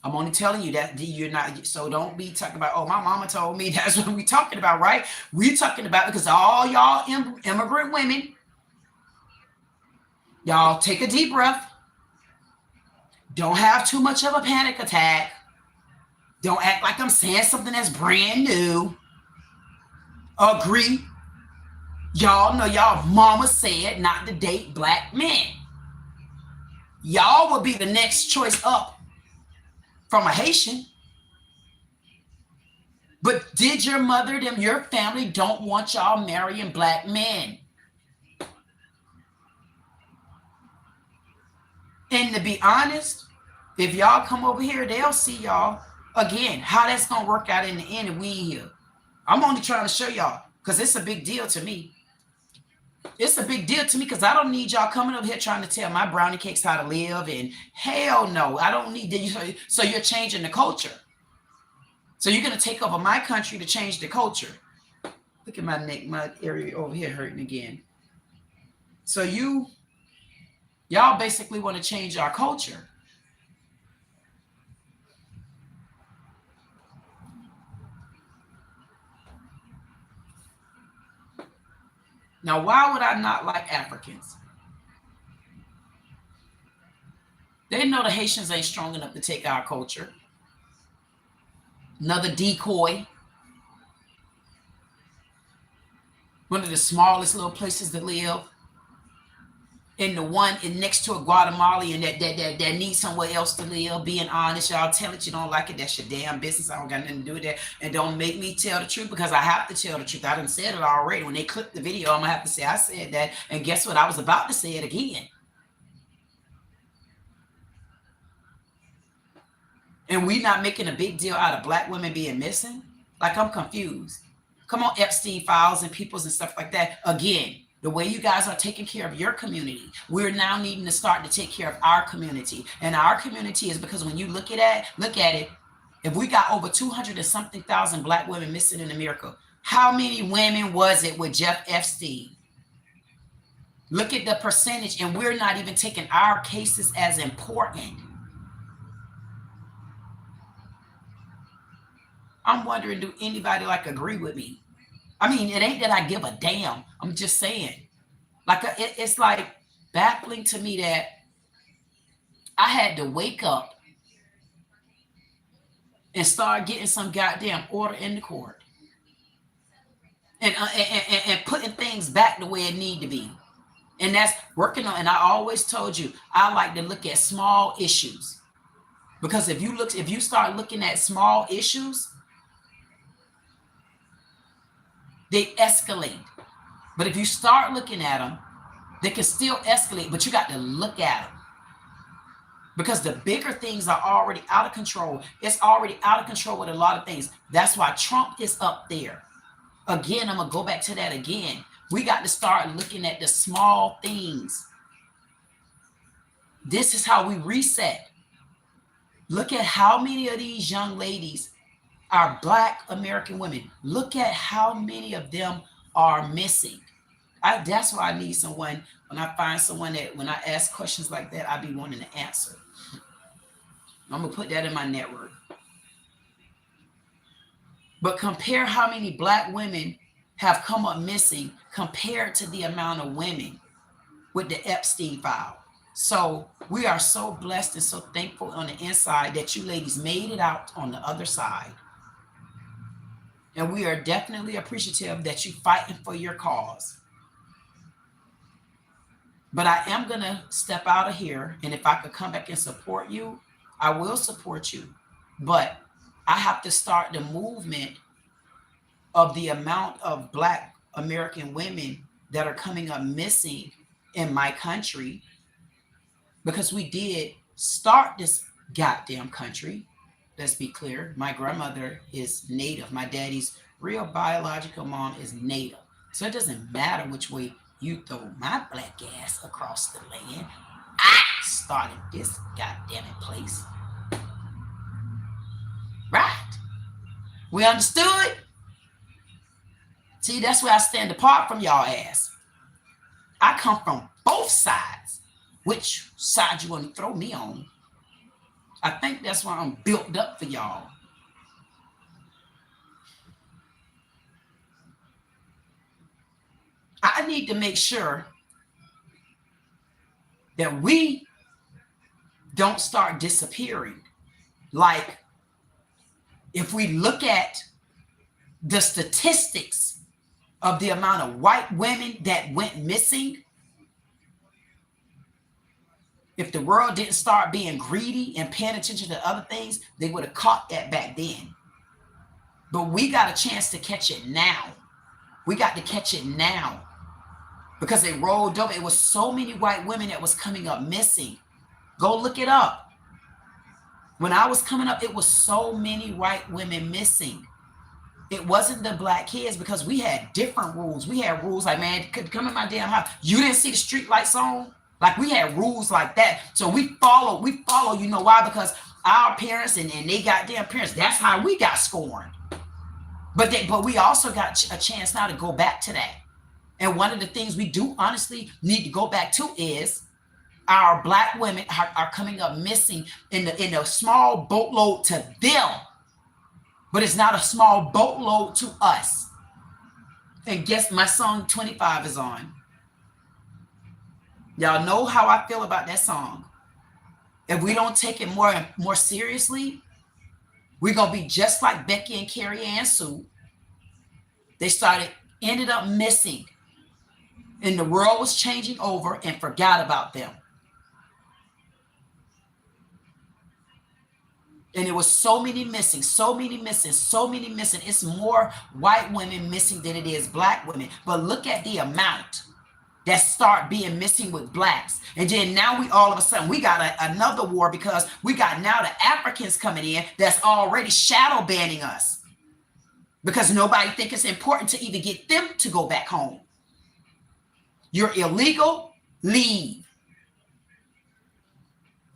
I'm only telling you that you're not. So don't be talking about, oh, my mama told me. That's what we're talking about, right? We're talking about, because all y'all immigrant women, y'all take a deep breath. Don't have too much of a panic attack. Don't act like I'm saying something that's brand new. Agree. Y'all know y'all mama said not to date black men. Y'all will be the next choice up from a Haitian. But did your mother, your family don't want y'all marrying black men? And to be honest, if y'all come over here, they'll see y'all again, how that's going to work out in the end if we ain't here. I'm only trying to show y'all because it's a big deal to me. It's a big deal to me because I don't need y'all coming up here trying to tell my brownie cakes how to live. And hell no, I don't need that. So you're changing the culture. So you're going to take over my country to change the culture. Look at my neck, my area over here hurting again. So y'all basically want to change our culture. Now, why would I not like Africans? They know the Haitians ain't strong enough to take our culture. Another decoy. One of the smallest little places to live. And the one next to a Guatemalan that needs somewhere else to live. Being honest, y'all tell it you don't like it. That's your damn business. I don't got nothing to do with that. And don't make me tell the truth because I have to tell the truth. I done said it already. When they clip the video, I'm going to have to say I said that. And guess what? I was about to say it again. And we not making a big deal out of black women being missing? Like, I'm confused. Come on, Epstein files and peoples and stuff like that. Again, the way you guys are taking care of your community, we're now needing to start to take care of our community. And our community is because when you look at it, if we got over 200 and something thousand black women missing in America, how many women was it with Jeff Epstein? Look at the percentage, and we're not even taking our cases as important. I'm wondering, do anybody like agree with me? I mean, it ain't that I give a damn. I'm just saying, like, it's like baffling to me that I had to wake up and start getting some goddamn order in the court and putting things back the way it need to be. And that's working on, and I always told you, I like to look at small issues because if you start looking at small issues, they escalate. But if you start looking at them, they can still escalate, but you got to look at them. Because the bigger things are already out of control. It's already out of control with a lot of things. That's why Trump is up there. Again, I'm going to go back to that again. We got to start looking at the small things. This is how we reset. Look at how many of these young ladies are Black American women. Look at how many of them are missing. That's why I need someone, when I find someone that when I ask questions like that, I be wanting to answer. I'm going to put that in my network. But compare how many Black women have come up missing compared to the amount of women with the Epstein file. So we are so blessed and so thankful on the inside that you ladies made it out on the other side. And we are definitely appreciative that you're fighting for your cause. But I am going to step out of here. And if I could come back and support you, I will support you. But I have to start the movement of the amount of Black American women that are coming up missing in my country. Because we did start this goddamn country. Let's be clear. My grandmother is Native. My daddy's real biological mom is Native. So it doesn't matter which way you throw my black ass across the land. I started this goddamn place. Right? We understood? See, that's where I stand apart from y'all ass. I come from both sides. Which side you want to throw me on? I think that's why I'm built up for y'all. I need to make sure that we don't start disappearing. Like, if we look at the statistics of the amount of white women that went missing, if the world didn't start being greedy and paying attention to other things, they would have caught that back then. But we got a chance to catch it now. We got to catch it now. Because they rolled over. It was so many white women that was coming up missing. Go look it up. When I was coming up, it was so many white women missing. It wasn't the black kids because we had different rules. We had rules like, man, could come in my damn house. You didn't see the street lights on? Like, we had rules like that. So we follow, you know why? Because our parents and they goddamn parents, that's how we got scorned. But we also got a chance now to go back to that. And one of the things we do honestly need to go back to is our black women are coming up missing in a small boatload to them. But it's not a small boatload to us. And guess my song 25 is on. Y'all know how I feel about that song. If we don't take it more seriously, we're going to be just like Becky and Carrie Ann Sue. They ended up missing. And the world was changing over and forgot about them. And there was so many missing, so many missing, so many missing. It's more white women missing than it is black women. But look at the amount that start being missing with blacks. And then now we all of a sudden, we got another war because we got now the Africans coming in that's already shadow banning us. Because nobody think it's important to even get them to go back home. You're illegal, leave.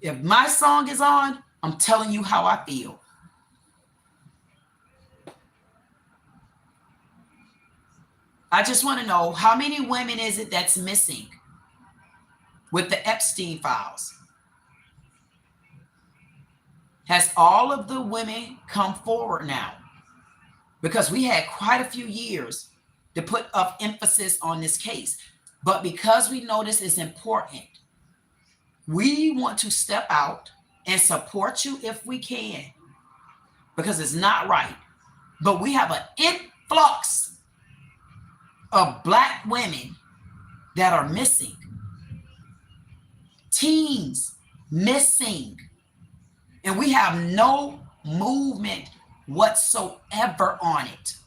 If my song is on, I'm telling you how I feel. I just want to know, how many women is it that's missing with the Epstein files? Has all of the women come forward now? Because we had quite a few years to put up emphasis on this case. But because we know this is important, we want to step out and support you if we can, because it's not right. But we have an influx of black women that are missing. Teens missing. And we have no movement whatsoever on it.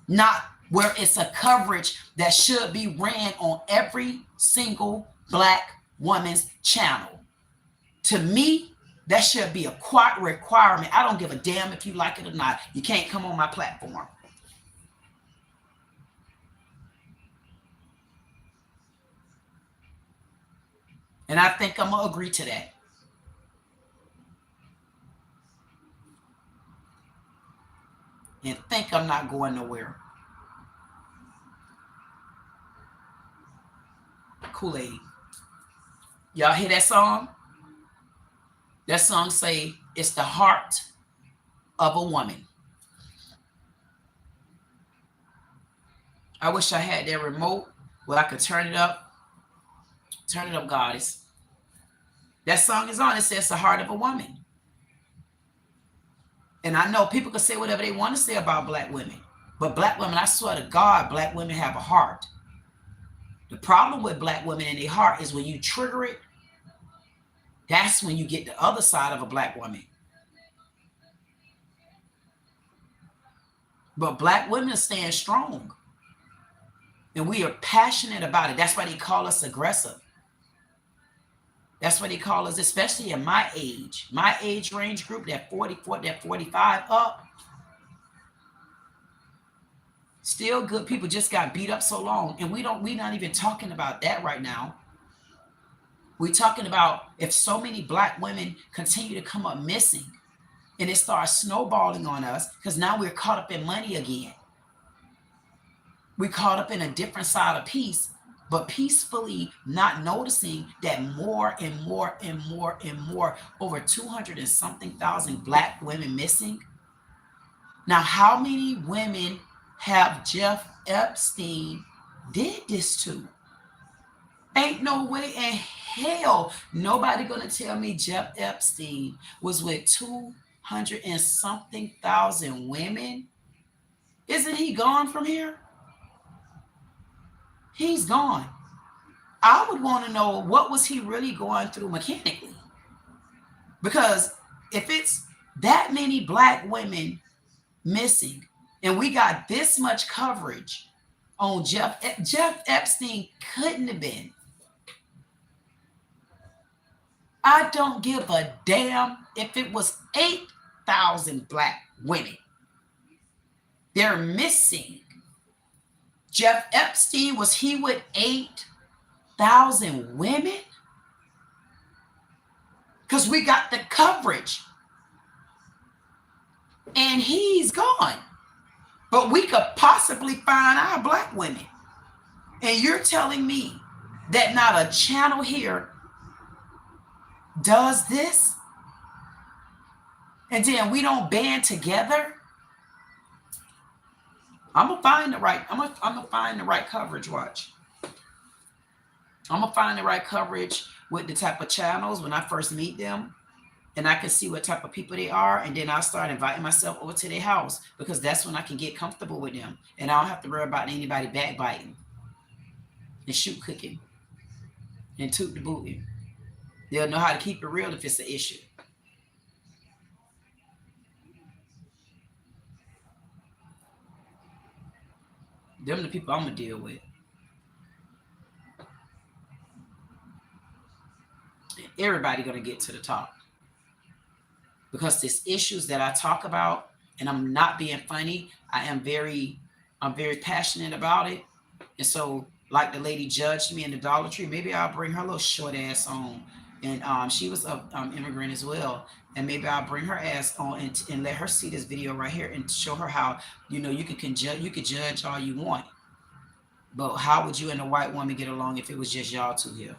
Not where it's a coverage that should be ran on every single black woman's channel. To me, that should be a requirement. I don't give a damn if you like it or not. You can't come on my platform. And I think I'm going to agree to that. And think I'm not going nowhere. Kool-Aid. Y'all hear that song? That song say, it's the heart of a woman. I wish I had that remote where I could turn it up. Turn it up, goddess. That song is on. It says the heart of a woman. And I know people can say whatever they want to say about black women. But black women, I swear to God, black women have a heart. The problem with black women and their heart is when you trigger it, that's when you get the other side of a black woman. But black women stand strong. And we are passionate about it. That's why they call us aggressive. That's what they call us, especially in my age range group, that 44, that 45 up. Still good people just got beat up so long. And we're not even talking about that right now. We're talking about if so many black women continue to come up missing and it starts snowballing on us because now we're caught up in money again. We're caught up in a different side of peace, but peacefully not noticing that more and more and more and more, over 200 and something thousand black women missing. Now, how many women have Jeff Epstein did this to? Ain't no way in hell nobody gonna tell me Jeff Epstein was with 200 and something thousand women. Isn't he gone from here? He's gone. I would want to know, what was he really going through mechanically? Because if it's that many black women missing and we got this much coverage on Jeff Epstein couldn't have been I don't give a damn if it was 8,000 black women. They're missing. Jeff Epstein, was he with 8,000 women? Because we got the coverage. And he's gone. But we could possibly find our black women. And you're telling me that not a channel here does this? And then we don't band together? I'm gonna find the right coverage. Watch. I'm gonna find the right coverage with the type of channels when I first meet them, and I can see what type of people they are, and then I'll start inviting myself over to their house, because that's when I can get comfortable with them, and I don't have to worry about anybody backbiting and shoot cooking and toot the booty. They'll know how to keep it real if it's an issue. Them the people I'm gonna deal with. Everybody gonna get to the top, because there's issues that I talk about, and I'm not being funny. I'm very passionate about it. And so, like the lady judged me in the Dollar Tree, maybe I'll bring her little short ass on. And she was an immigrant as well. And maybe I'll bring her ass on and let her see this video right here and show her how, you know, you could judge all you want. But how would you and a white woman get along if it was just y'all two here?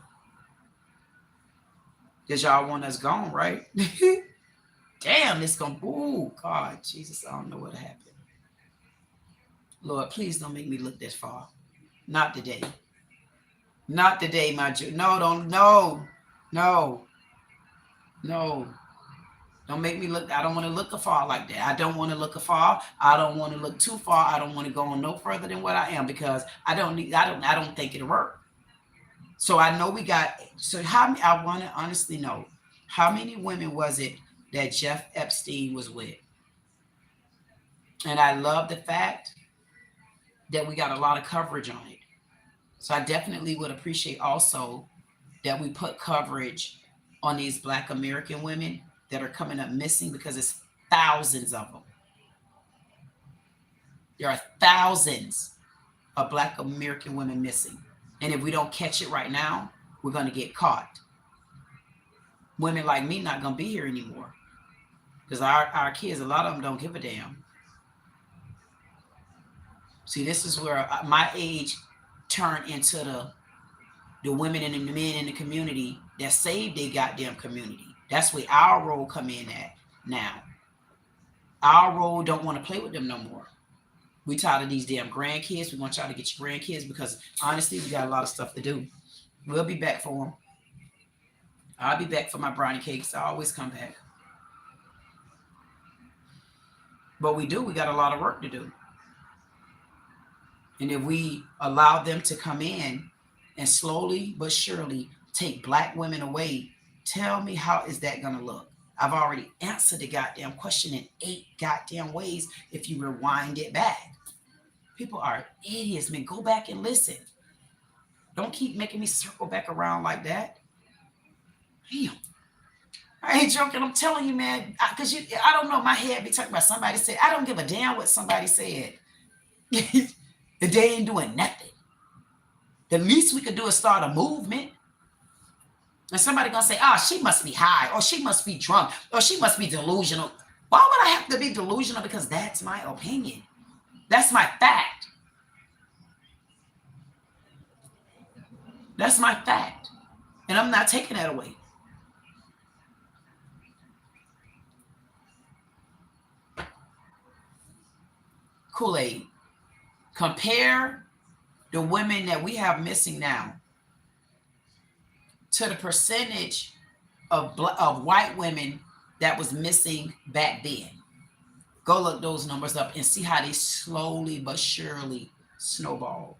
Because y'all want us gone, right? Damn, it's gonna, oh God, Jesus, I don't know what happened. Lord, please don't make me look this far. Not today. Not today, my Jew. No, don't, no. Don't make me look. I don't want to look afar like that. I don't want to look afar. I don't want to look too far. I don't want to go on no further than what I am, because I don't think it'll work. So I know we got, so how, I want to honestly know, how many women was it that Jeff Epstein was with? And I love the fact that we got a lot of coverage on it. So I definitely would appreciate also that we put coverage on these Black American women that are coming up missing, because it's thousands of them. There are thousands of Black American women missing. And if we don't catch it right now, we're going to get caught. Women like me not going to be here anymore, because our kids, a lot of them don't give a damn. See, this is where my age turned into the women and the men in the community that saved their goddamn community. That's where our role come in at now. Our role don't want to play with them no more. We tired of these damn grandkids. We want y'all to get your grandkids, because honestly, we got a lot of stuff to do. We'll be back for them. I'll be back for my brownie cakes. I always come back. But we got a lot of work to do. And if we allow them to come in and slowly but surely take Black women away, tell me, how is that going to look? I've already answered the goddamn question in 8 goddamn ways if you rewind it back. People are idiots, man. Go back and listen. Don't keep making me circle back around like that. Damn. I ain't joking. I'm telling you, man. Because I don't know. My head be talking about somebody said. I don't give a damn what somebody said. The day ain't doing nothing. The least we could do is start a movement. And somebody gonna say, oh, she must be high, or she must be drunk, or she must be delusional. Why would I have to be delusional? Because that's my opinion. That's my fact. That's my fact. And I'm not taking that away. Kool-Aid. Compare the women that we have missing now to the percentage of white women that was missing back then. Go look those numbers up and see how they slowly but surely snowballed.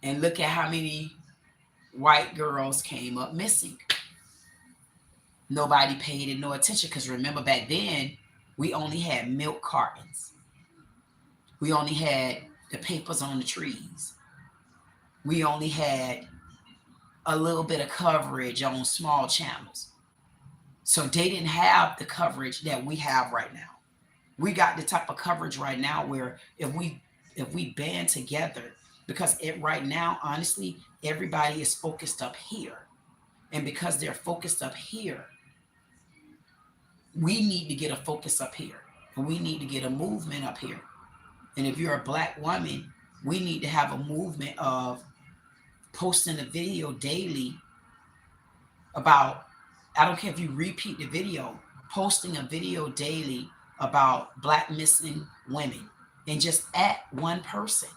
And look at how many white girls came up missing. Nobody paid it no attention, because remember, back then, we only had milk cartons. We only had the papers on the trees. We only had a little bit of coverage on small channels. So they didn't have the coverage that we have right now. We got the type of coverage right now where if we band together, because right now, honestly, everybody is focused up here. And because they're focused up here, we need to get a focus up here. And we need to get a movement up here. And if you're a Black woman, we need to have a movement of posting a video daily about, I don't care if you repeat the video, posting a video daily about Black missing women, and just at one person.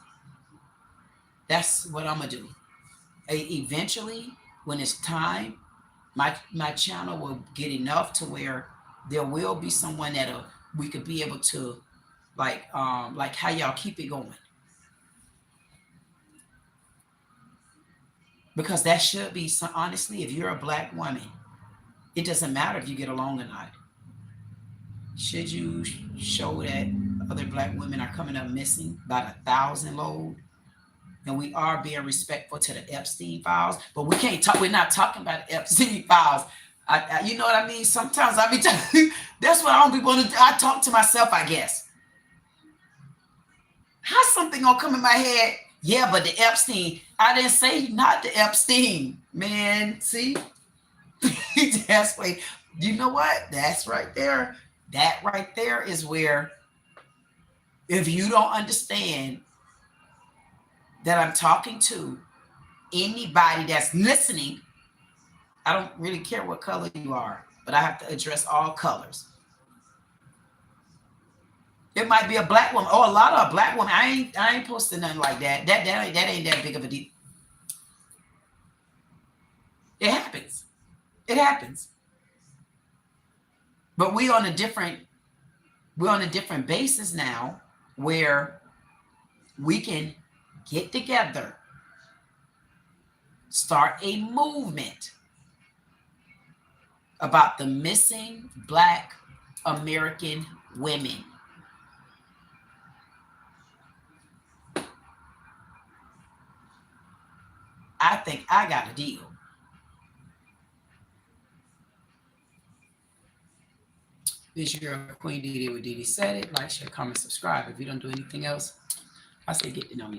That's what I'm gonna do. Eventually, when it's time, my channel will get enough to where there will be someone that we could be able to like how y'all keep it going. Because that should be some, honestly, if you're a Black woman, it doesn't matter if you get along or not. Should you show that other Black women are coming up missing by 1,000 load? And we are being respectful to the Epstein files, but we can't talk. We're not talking about the Epstein files. You know what I mean? Sometimes I be that's what I don't be wanting to. I talk to myself, I guess. How's something gonna come in my head? Yeah, but the Epstein. I didn't say not the Epstein, man. See, that's why. You know what? That's right there. That right there is where, if you don't understand that I'm talking to anybody that's listening, I don't really care what color you are, but I have to address all colors. It might be a Black woman. Oh, a lot of Black women. I ain't posting nothing like that. That ain't that big of a deal. It happens. It happens. But we're on a different basis now, where we can get together, start a movement about the missing Black American women. I think I got a deal. This is your Queen Dee Dee with Dee Dee Said It. Like, share, comment, subscribe. If you don't do anything else, I say get to know me.